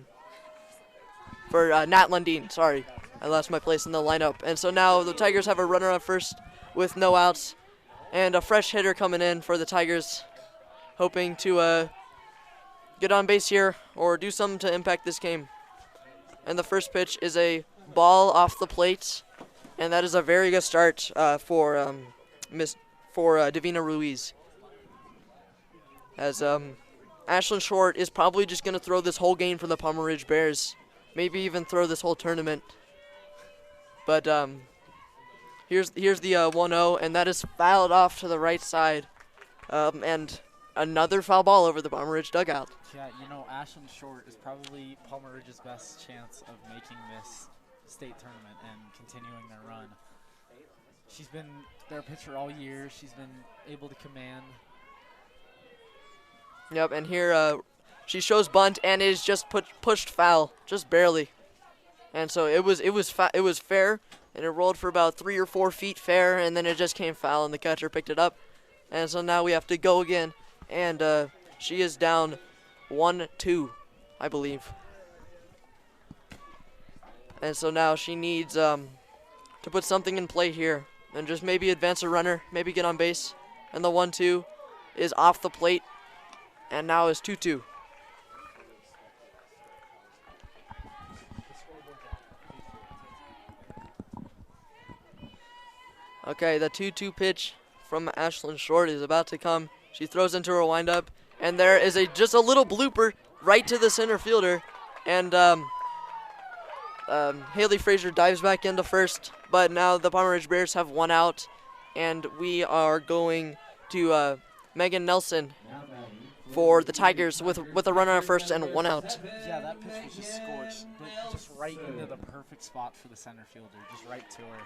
Speaker 3: Nat Lundeen. Sorry. I lost my place in the lineup. And so now the Tigers have a runner on first with no outs and a fresh hitter coming in for the Tigers, hoping to get on base here or do something to impact this game. And the first pitch is a ball off the plate, and that is a very good start for Davina Ruiz. As Ashlyn Short is probably just going to throw this whole game for the Palmer Ridge Bears, maybe even throw this whole tournament. But here's the 1-0, and that is fouled off to the right side. And another foul ball over the Palmer Ridge dugout.
Speaker 4: Yeah, you know, Ashlyn Short is probably Palmer Ridge's best chance of making this state tournament and continuing their run. She's been their pitcher all year. She's been able to command.
Speaker 3: Yep, and here she shows bunt and is just pushed foul, just barely. And so it was fair, and it rolled for about 3 or 4 feet fair, and then it just came foul, and the catcher picked it up. And so now we have to go again, and she is down 1-2, I believe. And so now she needs to put something in play here, and just maybe advance a runner, maybe get on base. And the 1-2 is off the plate, and now is 2-2. Okay, the 2-2 pitch from Ashlyn Short is about to come. She throws into her windup, and there is just a little blooper right to the center fielder, and Haley Frazier dives back into first, but now the Palmer Ridge Bears have 1 out, and we are going to Megan Nelson for the Tigers with a runner on first and 1 out.
Speaker 4: Yeah, that pitch was just scorched, but just right into the perfect spot for the center fielder, just right to her.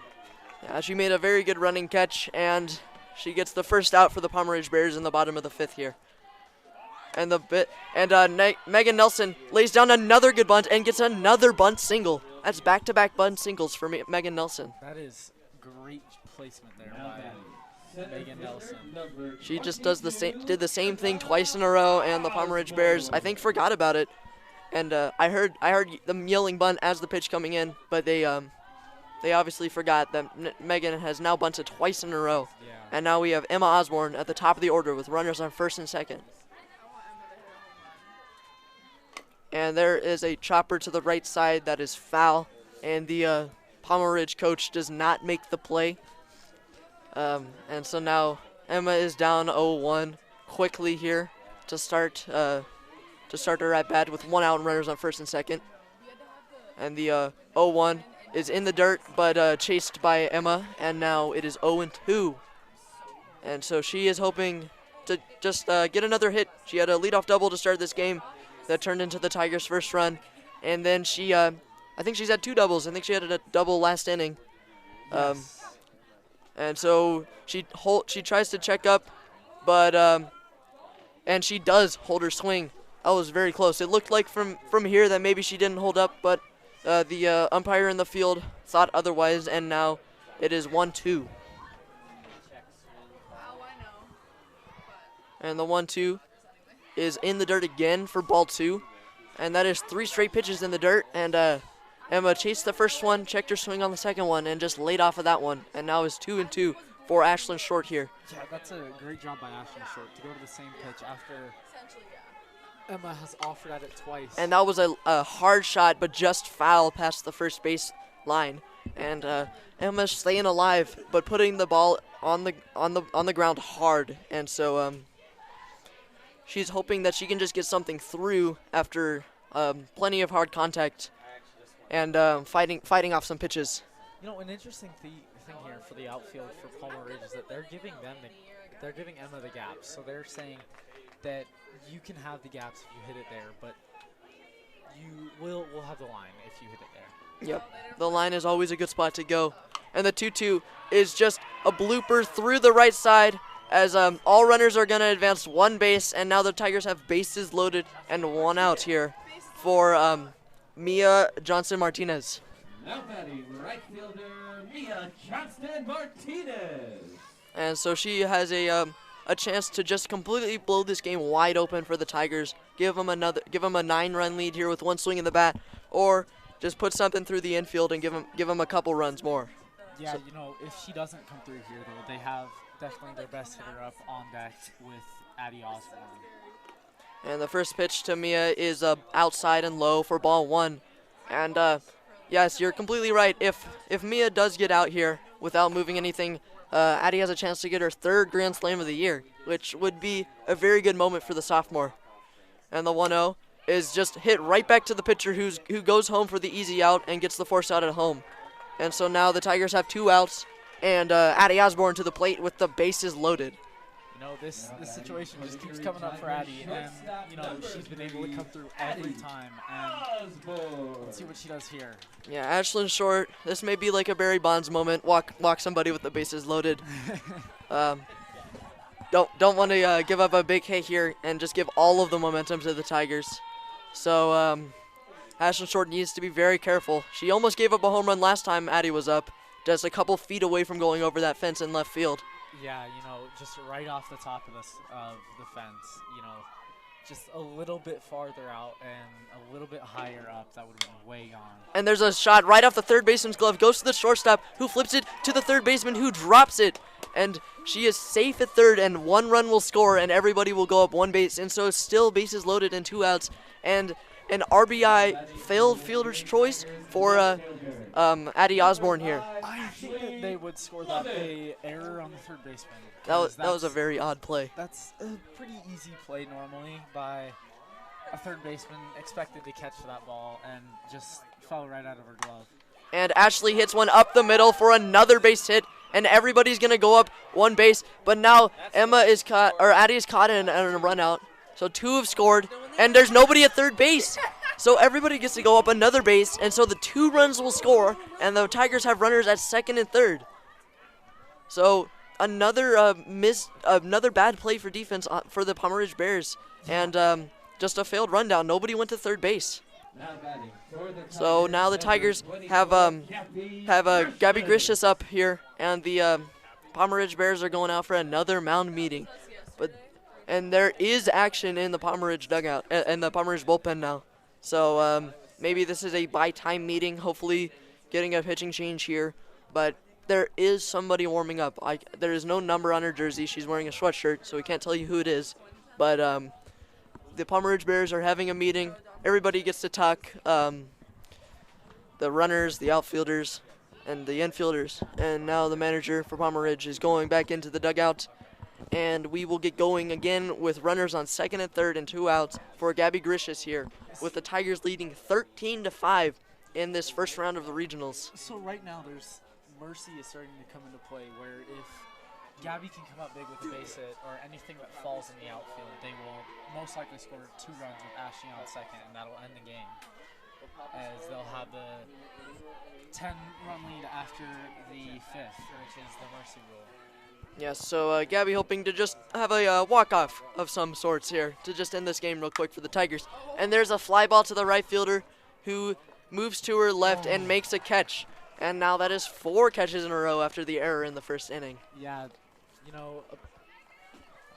Speaker 3: Yeah, she made a very good running catch, and she gets the first out for the Palmer Ridge Bears in the bottom of the 5th here. And Megan Nelson lays down another good bunt and gets another bunt single. That's back-to-back bunt singles for Megan Nelson.
Speaker 4: That is great placement there by Megan Nelson.
Speaker 3: She just did the same thing twice in a row, and the Palmer Ridge Bears, I think, forgot about it. And I heard them yelling bunt as the pitch coming in, but they obviously forgot that Megan has now bunted twice in a row.
Speaker 4: Yeah.
Speaker 3: And now we have Emma Osborne at the top of the order with runners on first and second. And there is a chopper to the right side that is foul, and the Palmer Ridge coach does not make the play. And so now Emma is down 0-1 quickly here to start her at bat with 1 out and runners on first and second. And the 0-1 is in the dirt, but chased by Emma, and now it is 0-2. And so she is hoping to just get another hit. She had a leadoff double to start this game that turned into the Tigers' first run, and then she, I think she's had 2 doubles. I think she had a double last inning.
Speaker 4: Yes.
Speaker 3: And so she tries to check up, but and she does hold her swing. That was very close. It looked like from here that maybe she didn't hold up, but the umpire in the field thought otherwise, and now it is 1-2. And the 1-2 is in the dirt again for ball 2, and that is 3 straight pitches in the dirt, and Emma chased the first one, checked her swing on the second one, and just laid off of that one, and now is 2-2 for Ashlyn Short here.
Speaker 4: Yeah, that's a great job by Ashlyn Short to go to the same pitch after Emma has offered at it twice.
Speaker 3: And that was a hard shot, but just foul past the first base line. And Emma's staying alive, but putting the ball on the ground hard. And so she's hoping that she can just get something through after plenty of hard contact and fighting off some pitches.
Speaker 4: You know, an interesting thing here for the outfield for Palmer Ridge is that they're giving Emma the gaps. So they're saying that you can have the gaps if you hit it there, but you will have the line if you hit it there.
Speaker 3: Yep, the line is always a good spot to go. And the 2-2 is just a blooper through the right side as all runners are going to advance one base, and now the Tigers have bases loaded and one out here for Mia Johnson-Martinez.
Speaker 11: Now batting right fielder Mia Johnston-Martinez.
Speaker 3: And so she has a chance to just completely blow this game wide open for the Tigers. Give them a 9-run lead here with one swing in the bat, or just put something through the infield and give them a couple runs more.
Speaker 4: Yeah,
Speaker 3: so,
Speaker 4: you know, if she doesn't come through here, though, they have definitely their best hitter up on deck with Addie Osborne.
Speaker 3: And the first pitch to Mia is outside and low for ball 1. And yes, you're completely right. If Mia does get out here without moving anything, Addie has a chance to get her 3rd Grand Slam of the year, which would be a very good moment for the sophomore. And the 1-0 is just hit right back to the pitcher who goes home for the easy out and gets the force out at home. And so now the Tigers have 2 outs, and Addie Osborne to the plate with the bases loaded.
Speaker 4: You know, this situation just keeps coming up for Addie, and, you know, she's been able to come through every time, and let's see what she does here.
Speaker 3: Yeah, Ashlyn Short, this may be like a Barry Bonds moment, walk somebody with the bases loaded. Don't want to give up a big hit here and just give all of the momentum to the Tigers. So Ashlyn Short needs to be very careful. She almost gave up a home run last time Addie was up, just a couple feet away from going over that fence in left field.
Speaker 4: Yeah, you know, just right off the top of the fence, you know, just a little bit farther out and a little bit higher up, that would have been way gone.
Speaker 3: And there's a shot right off the third baseman's glove, goes to the shortstop, who flips it to the third baseman, who drops it. And she is safe at third, and 1 run will score, and everybody will go up 1 base. And so still bases loaded and 2 outs, and an RBI failed fielder's choice for Addie Osborne here.
Speaker 4: I think that they would score that error on the third baseman.
Speaker 3: That was a very odd play.
Speaker 4: That's a pretty easy play normally by a third baseman, expected to catch that ball, and just fell right out of her glove.
Speaker 3: And Ashley hits one up the middle for another base hit, and everybody's going to go up 1 base. But now Addie is caught in a run out. So 2 have scored, and there's nobody at third base. So everybody gets to go up another base, and so the 2 runs will score, and the Tigers have runners at 2nd and 3rd. So another bad play for defense for the Palmer Ridge Bears, and just a failed rundown. Nobody went to third base. So now the Tigers have Gabby Grishas up here, and the Palmer Ridge Bears are going out for another mound meeting. And there is action in the Palmer Ridge dugout, and the Palmer Ridge bullpen now. So maybe this is a by-time meeting, hopefully getting a pitching change here. But there is somebody warming up. There is no number on her jersey. She's wearing a sweatshirt, so we can't tell you who it is. But the Palmer Ridge Bears are having a meeting. Everybody gets to talk, the runners, the outfielders, and the infielders. And now the manager for Palmer Ridge is going back into the dugout. And we will get going again with runners on 2nd and 3rd and 2 outs for Gabby Grishas here, with the Tigers leading 13-5 in this first round of the regionals.
Speaker 4: So right now there's mercy is starting to come into play, where if Gabby can come up big with a base hit or anything that falls in the outfield, they will most likely score 2 runs with Ashley on 2nd, and that'll end the game, as they'll have the 10-run lead after the 5th, which is the mercy rule.
Speaker 3: Yes, so Gabby hoping to just have a walk-off of some sorts here to just end this game real quick for the Tigers. And there's a fly ball to the right fielder, who moves to her left and makes a catch. And now that is 4 catches in a row after the error in the first inning.
Speaker 4: Yeah, you know,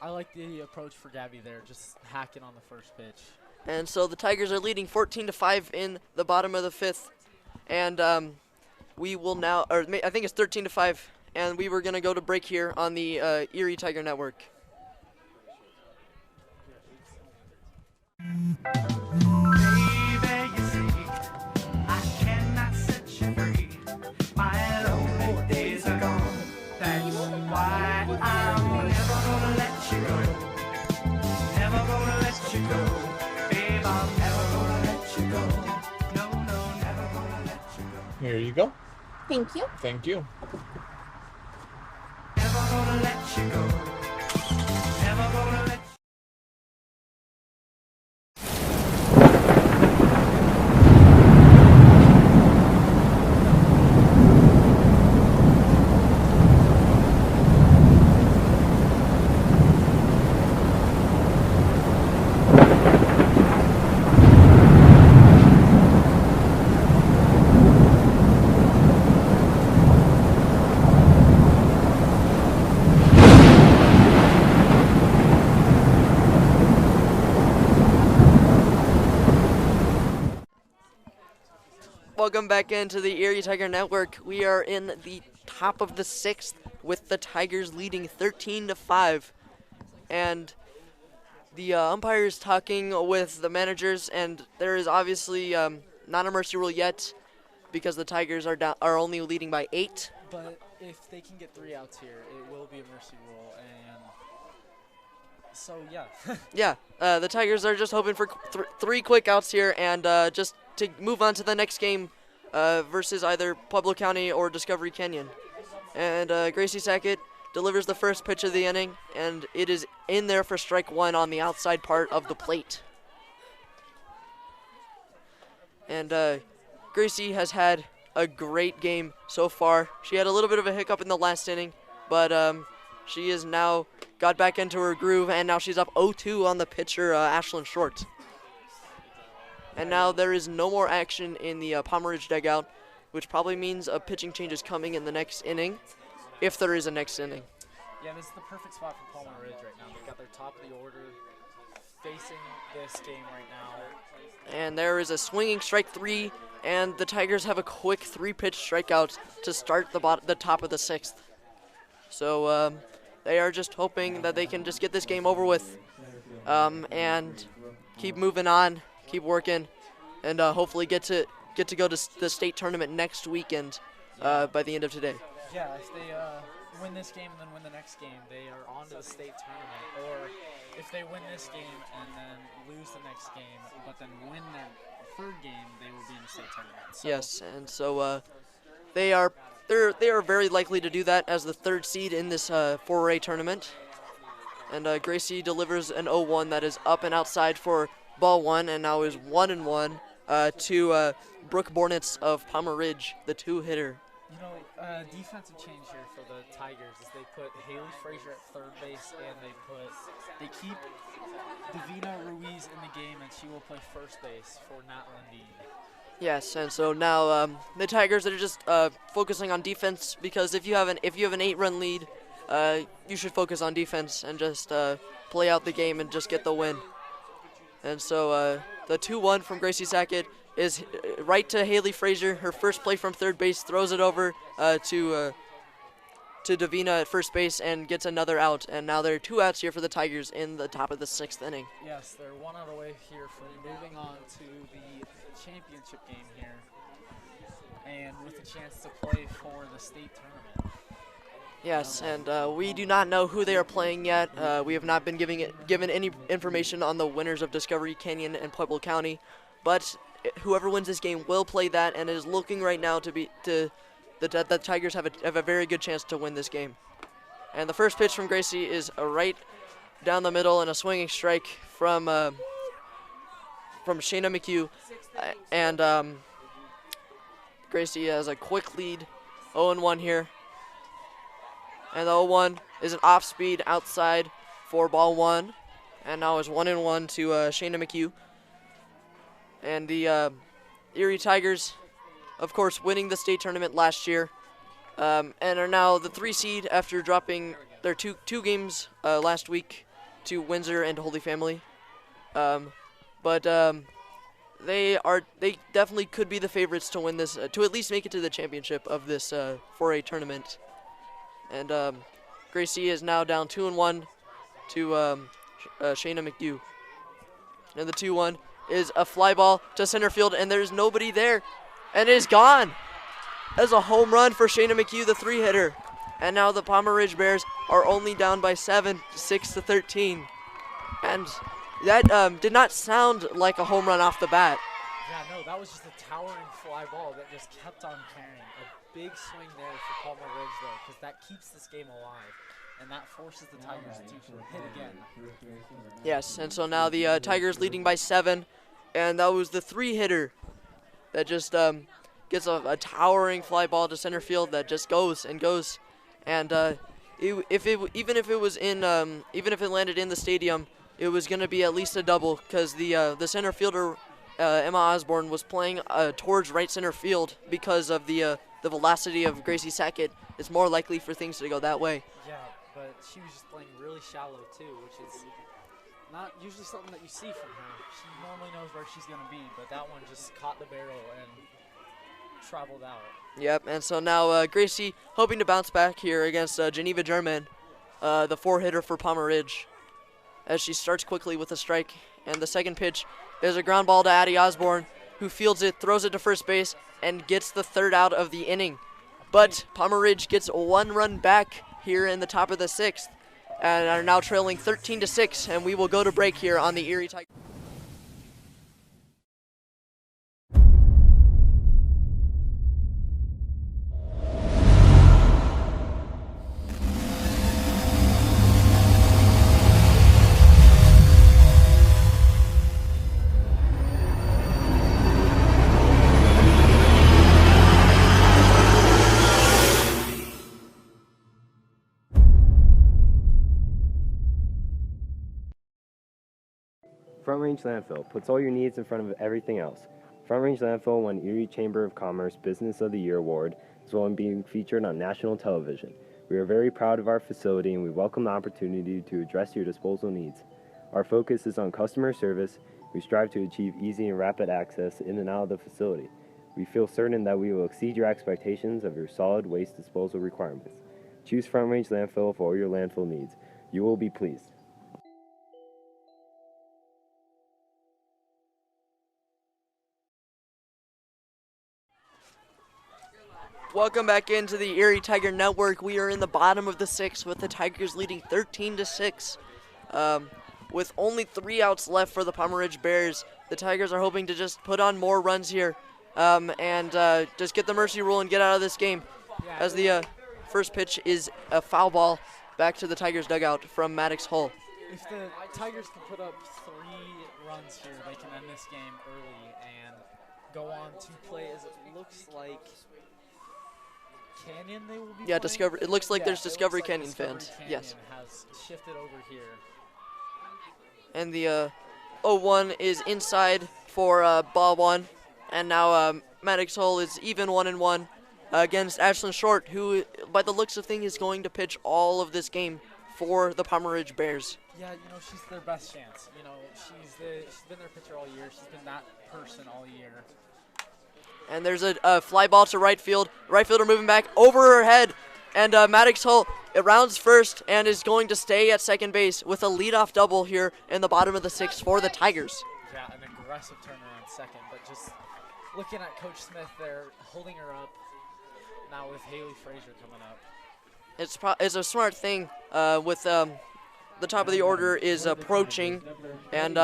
Speaker 4: I like the approach for Gabby there, just hacking on the first pitch.
Speaker 3: And so the Tigers are leading 14-5 in the bottom of the 5th. And we will now, or I think it's 13-5 and we were going to go to break here on the Erie Tiger Network.
Speaker 12: Here you go.
Speaker 13: Thank you.
Speaker 12: Thank you.
Speaker 11: Never gonna let you go. Never gonna let you
Speaker 3: Welcome back into the Erie Tiger Network. We are in the top of the 6th with the Tigers leading 13-5. And the umpires talking with the managers, and there is obviously not a mercy rule yet because the Tigers are only leading by 8.
Speaker 4: But if they can get 3 outs here, it will be a mercy rule, and so yeah.
Speaker 3: Yeah, the Tigers are just hoping for 3 quick outs here, and just to move on to the next game versus either Pueblo County or Discovery Canyon. And Gracie Sackett delivers the first pitch of the inning, and it is in there for strike 1 on the outside part of the plate. And Gracie has had a great game so far. She had a little bit of a hiccup in the last inning, but she is now got back into her groove, and now she's up 0-2 on the pitcher, Ashlyn Short. And now there is no more action in the Palmer Ridge dugout, which probably means a pitching change is coming in the next inning, if there is a next inning.
Speaker 4: Yeah, this is the perfect spot for Palmer Ridge right now. They've got their top of the order facing this game right now.
Speaker 3: And there is a swinging strike 3, and the Tigers have a quick 3-pitch strikeout to start the top of the 6th. So they are just hoping that they can just get this game over with and keep moving on, keep working, and hopefully get to go to the state tournament next weekend by the end of today.
Speaker 4: Yeah, if they win this game and then win the next game, they are on to the state tournament. Or if they win this game and then lose the next game, but then win their 3rd game, they will be in the state tournament. So
Speaker 3: yes, and so they are very likely to do that as the 3rd seed in this 4A tournament. And Gracie delivers an 0-1 that is up and outside for ball 1, and now is 1-1 to Brooke Bornitz of Palmer Ridge, the 2-hitter.
Speaker 4: You know, defensive change here for the Tigers is they put Haley Frazier at 3rd base, and they keep Davina Ruiz in the game, and she will play 1st base for Nat Lundeen.
Speaker 3: Yes, and so now the Tigers are just focusing on defense, because if you have an 8-run lead, you should focus on defense and just play out the game and just get the win. And so the 2-1 from Gracie Sackett is right to Haley Frazier. Her first play from 3rd base, throws it over to Davina at 1st base and gets another out. And now there are 2 outs here for the Tigers in the top of the 6th inning.
Speaker 4: Yes, they're 1 out away here from moving on to the championship game here, and with a chance to play for the state tournament.
Speaker 3: Yes, and we do not know who they are playing yet. We have not been given any information on the winners of Discovery Canyon and Pueblo County, but whoever wins this game will play that, and it is looking right now the Tigers have a very good chance to win this game. And the first pitch from Gracie is a right down the middle and a swinging strike from Shayna McHugh, and Gracie has a quick lead, 0-1 here. And the 0-1 is an off-speed outside for ball 1, and now is 1-1 to Shayna McHugh. And the Erie Tigers, of course, winning the state tournament last year, and are now the 3 seed after dropping their two games last week to Windsor and Holy Family. But they definitely could be the favorites to win this, to at least make it to the championship of this 4A tournament. And Gracie is now down 2-1 to Shayna McHugh. And the 2-1 is a fly ball to center field, and there's nobody there. And it is gone. That's a home run for Shayna McHugh, the 3-hitter. And now the Palmer Ridge Bears are only down by 7, 6-13. And that did not sound like a home run off the bat.
Speaker 4: Yeah, no, that was just a towering fly ball that just kept on carrying. A big swing there for Palmer Ridge, though, because that keeps this game alive. And that forces the Tigers to hit again.
Speaker 3: Yes, and so now the Tigers leading by 7. And that was the 3-hitter that just gets a towering fly ball to center field that just goes and goes. And even if it landed in the stadium, it was going to be at least a double, because the center fielder Emma Osborne was playing towards right center field because of the velocity of Gracie Sackett. It's more likely for things to go that way.
Speaker 4: Yeah, but she was just playing really shallow too, which is not usually something that you see from her. She normally knows where she's going to be, but that one just caught the barrel and traveled out.
Speaker 3: Yep, and so now Gracie hoping to bounce back here against Geneva German, the 4-hitter for Palmer Ridge, as she starts quickly with a strike. And the second pitch is a ground ball to Addie Osborne, who fields it, throws it to first base, and gets the 3rd out of the inning. But Palmer Ridge gets 1 run back here in the top of the 6th, and are now trailing 13-6, and we will go to break here on the Erie Tigers.
Speaker 6: Front Range Landfill puts all your needs in front of everything else. Front Range Landfill won Erie Chamber of Commerce Business of the Year Award, as well as being featured on national television. We are very proud of our facility, and we welcome the opportunity to address your disposal needs. Our focus is on customer service. We strive to achieve easy and rapid access in and out of the facility. We feel certain that we will exceed your expectations of your solid waste disposal requirements. Choose Front Range Landfill for all your landfill needs. You will be pleased.
Speaker 3: Welcome back into the Erie Tiger Network. We are in the bottom of the 6th with the Tigers leading 13-6. With only 3 outs left for the Palmer Ridge Bears, the Tigers are hoping to just put on more runs here and just get the mercy rule and get out of this game. As the first pitch is a foul ball back to the Tigers dugout from Maddox Hull.
Speaker 4: If the Tigers can put up 3 runs here, they can end this game early and go on to play, as it looks like, Canyon they will be
Speaker 3: Yeah,
Speaker 4: playing?
Speaker 3: It looks like there's
Speaker 4: it
Speaker 3: Discovery
Speaker 4: looks like
Speaker 3: Canyon
Speaker 4: Discovery
Speaker 3: fans.
Speaker 4: Canyon
Speaker 3: Yes.
Speaker 4: has shifted over here.
Speaker 3: And the 0-1 is inside for ball 1. And now Maddox Hull is even 1-1 against Ashlyn Short, who, by the looks of things, is going to pitch all of this game for the Palmer Ridge Bears.
Speaker 4: Yeah, she's their best chance. She's been their pitcher all year. She's been that person all year.
Speaker 3: And there's a fly ball to right field. Right fielder moving back over her head. And Maddox Hull, it rounds first and is going to stay at second base with a leadoff double here in the bottom of the 6th for the Tigers.
Speaker 4: Yeah, an aggressive turner on second, but just looking at Coach Smith there, holding her up now with Haley Frazier coming up.
Speaker 3: It's a smart thing with the top of the order is approaching, and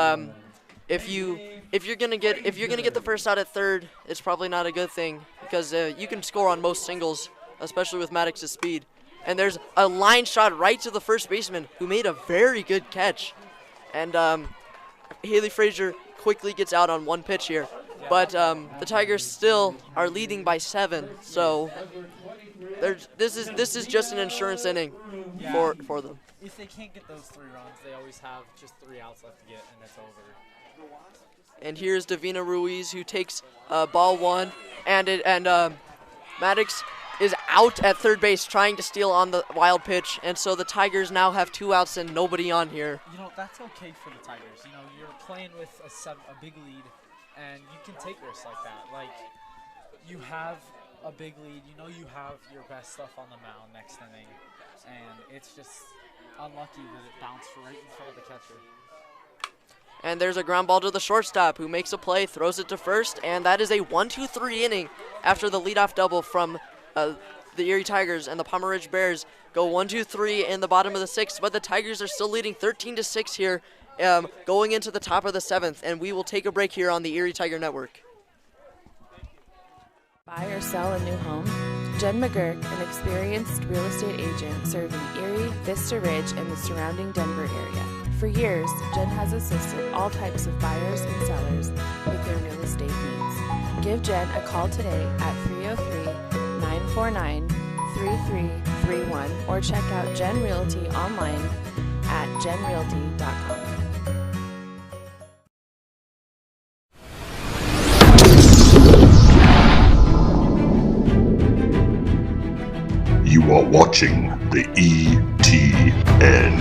Speaker 3: if you're gonna get the first out at third, it's probably not a good thing, because you can score on most singles, especially with Maddox's speed. And there's a line shot right to the first baseman, who made a very good catch. And Haley Frazier quickly gets out on 1 pitch here, but the Tigers still are leading by 7. So this is just an insurance inning for them.
Speaker 4: If they can't get those 3 runs, they always have just 3 outs left to get, and it's over.
Speaker 3: And here's Davina Ruiz, who takes ball 1, and Maddox is out at third base trying to steal on the wild pitch, and so the Tigers now have 2 outs and nobody on here.
Speaker 4: That's okay for the Tigers. You're playing with a big lead, and you can take risks like that. Like, you have a big lead. You have your best stuff on the mound next inning, and it's just unlucky that it bounced right in front of the catcher.
Speaker 3: And there's a ground ball to the shortstop who makes a play, throws it to first, and that is a 1-2-3 inning after the leadoff double from the Erie Tigers, and the Palmer Ridge Bears go 1-2-3 in the bottom of the sixth, but the Tigers are still leading 13-6 here going into the top of the seventh, and we will take a break here on the Erie Tiger Network.
Speaker 2: Buy or sell a new home? Jen McGurk, an experienced real estate agent serving Erie, Vista Ridge, and the surrounding Denver area. For years, Jen has assisted all types of buyers and sellers with their real estate needs. Give Jen a call today at 303-949-3331 or check out Jen Realty online at jenrealty.com.
Speaker 7: You are watching the ETN.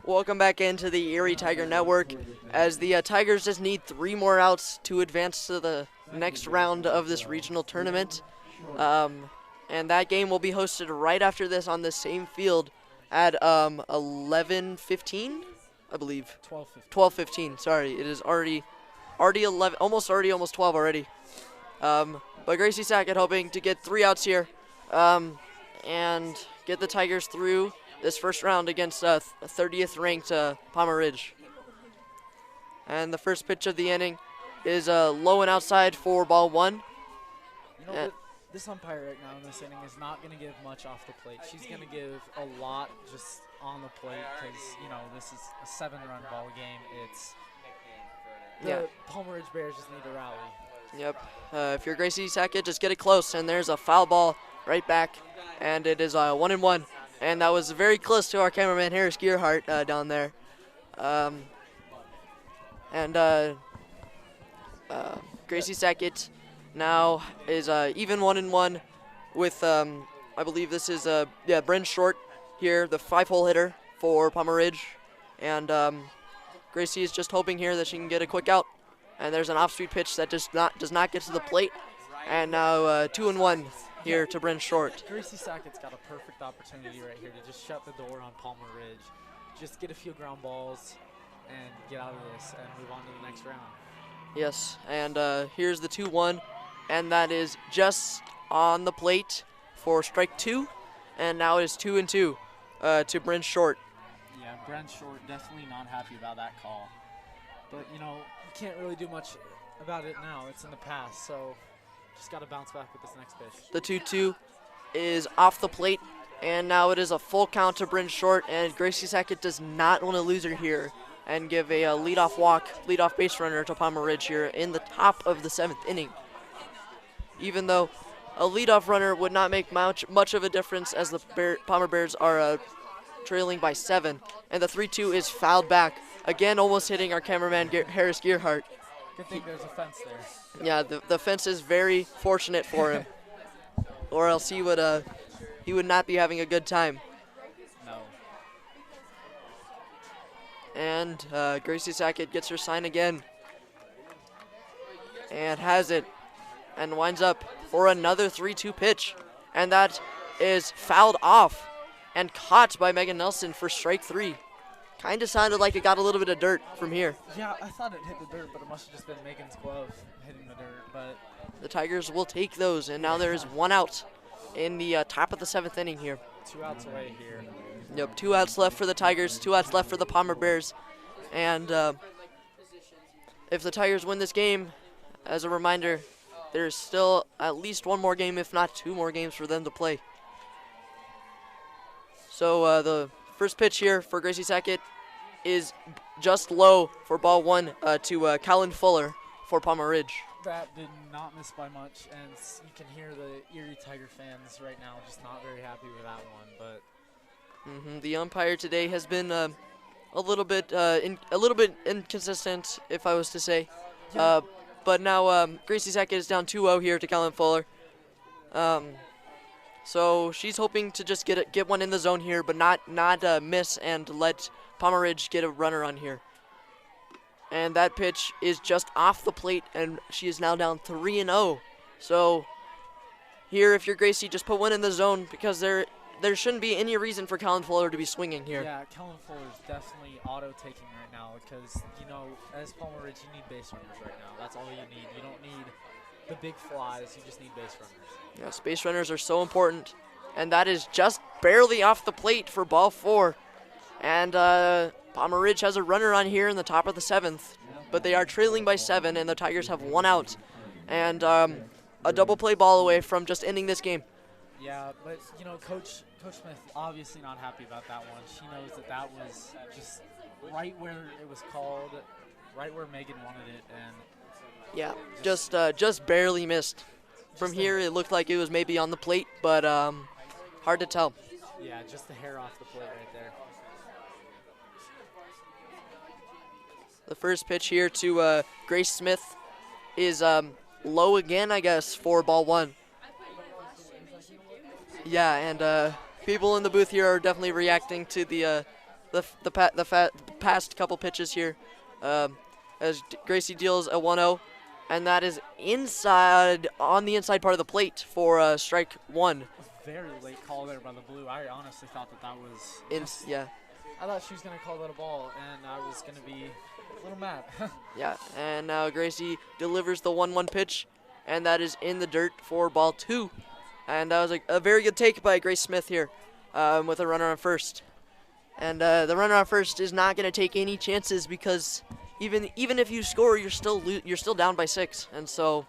Speaker 3: Welcome back into the Erie Tiger Network as the Tigers just need 3 more outs to advance to the next round of this regional tournament. And that game will be hosted right after this on the same field at 11:15, I believe. 12:15. Sorry, it is already 11, almost 12 already. But Gracie Sackett hoping to get 3 outs here and get the Tigers through this first round against 30th ranked Palmer Ridge. And the first pitch of the inning is low and outside for ball 1.
Speaker 4: You know, this umpire right now in this inning is not going to give much off the plate. She's going to give a lot just on the plate because, you know, this is a 7-run ball game. It's the Palmer Ridge Bears just need to rally.
Speaker 3: Yep. If you're Gracie Sackett, just get it close. And there's a foul ball right back. And it is 1-1. And that was very close to our cameraman, Harris Gearhart, down there. Gracie Sackett now is even 1-1 with, I believe this is, Bryn Short here, the 5-hole hitter for Palmer Ridge. And Gracie is just hoping here that she can get a quick out. And there's an off-speed pitch that does not get to the plate. And now 2-1 here to Bryn Short.
Speaker 4: Gracie Sackett's got a perfect opportunity right here to just shut the door on Palmer Ridge. Just get a few ground balls and get out of this and move on to the next round.
Speaker 3: Yes, and here's the 2-1, and that is just on the plate for strike 2, and now it is 2-2 to Bryn Short.
Speaker 4: Yeah, Bryn Short definitely not happy about that call. But, you know, you can't really do much about it now. It's in the past, so just got to bounce back with this next pitch.
Speaker 3: The 2-2 is off the plate, and now it is a full count to Bryn Short, and Gracie Sackett does not want to lose her here and give a leadoff base runner to Palmer Ridge here in the top of the 7th inning. Even though a leadoff runner would not make much of a difference as the Palmer Bears are trailing by 7, and the 3-2 is fouled back, again almost hitting our cameraman Harris Gearhart.
Speaker 4: Good thing there's a fence there.
Speaker 3: Yeah, the fence is very fortunate for him, or else he would not be having a good time.
Speaker 4: No.
Speaker 3: And Gracie Sackett gets her sign again, and has it, and winds up for another 3-2 pitch, and that is fouled off and caught by Megan Nelson for strike 3. Kind of sounded like it got a little bit of dirt from here.
Speaker 4: Yeah, I thought it hit the dirt, but it must have just been Megan's glove hitting the dirt. But
Speaker 3: the Tigers will take those, and now there is 1 out in the top of the 7th inning here.
Speaker 4: 2 outs away here.
Speaker 3: Yep, 2 outs left for the Tigers, 2 outs left for the Palmer Bears. And if the Tigers win this game, as a reminder, there's still at least 1 more game, if not 2 more games for them to play. So the first pitch here for Gracie Sackett is just low for ball 1 to Colin Fuller for Palmer Ridge.
Speaker 4: That did not miss by much, and you can hear the Erie Tiger fans right now just not very happy with that one. But
Speaker 3: the umpire today has been a little bit inconsistent, if I was to say.
Speaker 4: Yeah.
Speaker 3: but now Gracie Sackett is down 2-0 here to Kellen Fuller. So she's hoping to just get one in the zone here, but not miss and let Palmer Ridge get a runner on here. And that pitch is just off the plate, and she is now down 3-0. So here, if you're Gracie, just put one in the zone because there shouldn't be any reason for Kellen Fuller to be swinging here.
Speaker 4: Yeah, Kellen Fuller is definitely auto-taking right now because, as Palmer Ridge, you need base runners right now. That's all you need. You don't need the big flies. You just need base runners.
Speaker 3: Yes, base runners are so important. And that is just barely off the plate for ball 4. And Palmer Ridge has a runner on here in the top of the 7th. But they are trailing by 7, and the Tigers have 1 out. And a double play ball away from just ending this game.
Speaker 4: Yeah, but, Coach Smith obviously not happy about that one. She knows that was just right where it was called, right where Megan wanted it. And
Speaker 3: yeah, just barely missed. From here, it looked like it was maybe on the plate, but hard to tell.
Speaker 4: Yeah, just the hair off the plate right there.
Speaker 3: The first pitch here to Grace Smith is low again, I guess, for ball 1. Yeah, and people in the booth here are definitely reacting to the past couple pitches here as Gracie deals a 1-0. And that is on the inside part of the plate for strike 1.
Speaker 4: Very late call there by the blue. I honestly thought that was...
Speaker 3: yeah.
Speaker 4: I thought she was going to call that a ball, and I was going to be a little mad.
Speaker 3: Yeah, and now Gracie delivers the 1-1 pitch, and that is in the dirt for ball 2. And that was a very good take by Grace Smith here with a runner on first. And the runner on first is not going to take any chances because... Even if you score, you're still down by 6, and so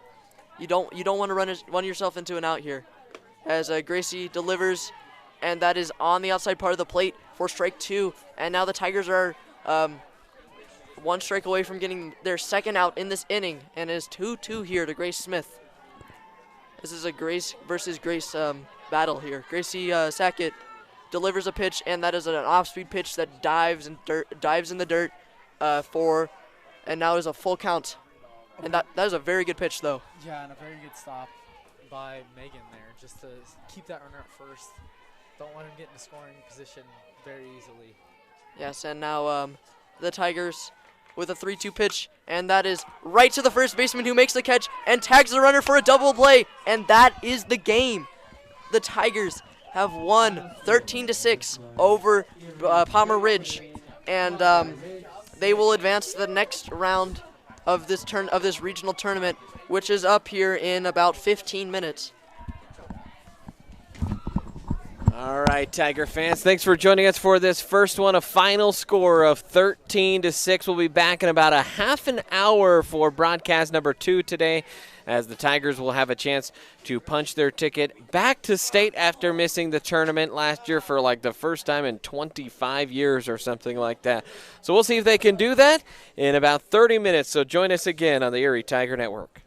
Speaker 3: you don't want to run yourself into an out here. As Gracie delivers, and that is on the outside part of the plate for strike 2. And now the Tigers are 1 strike away from getting their second out in this inning, and it is 2-2 here to Grace Smith. This is a Grace versus Grace battle here. Gracie Sackett delivers a pitch, and that is an off-speed pitch that dives in the dirt and now is a full count. And that is a very good pitch, though.
Speaker 4: Yeah, and a very good stop by Megan there, just to keep that runner at first. Don't let him get in the scoring position very easily.
Speaker 3: Yes, and now the Tigers with a 3-2 pitch, and that is right to the first baseman who makes the catch and tags the runner for a double play, and that is the game. The Tigers have won 13-6 over Palmer Ridge, and they will advance to the next round of this regional tournament, which is up here in about 15 minutes.
Speaker 1: All right, Tiger fans, thanks for joining us for this first one. A final score of 13-6. We'll be back in about a half an hour for broadcast number 2 today, as the Tigers will have a chance to punch their ticket back to state after missing the tournament last year for like the first time in 25 years or something like that. So we'll see if they can do that in about 30 minutes. So join us again on the Erie Tiger Network.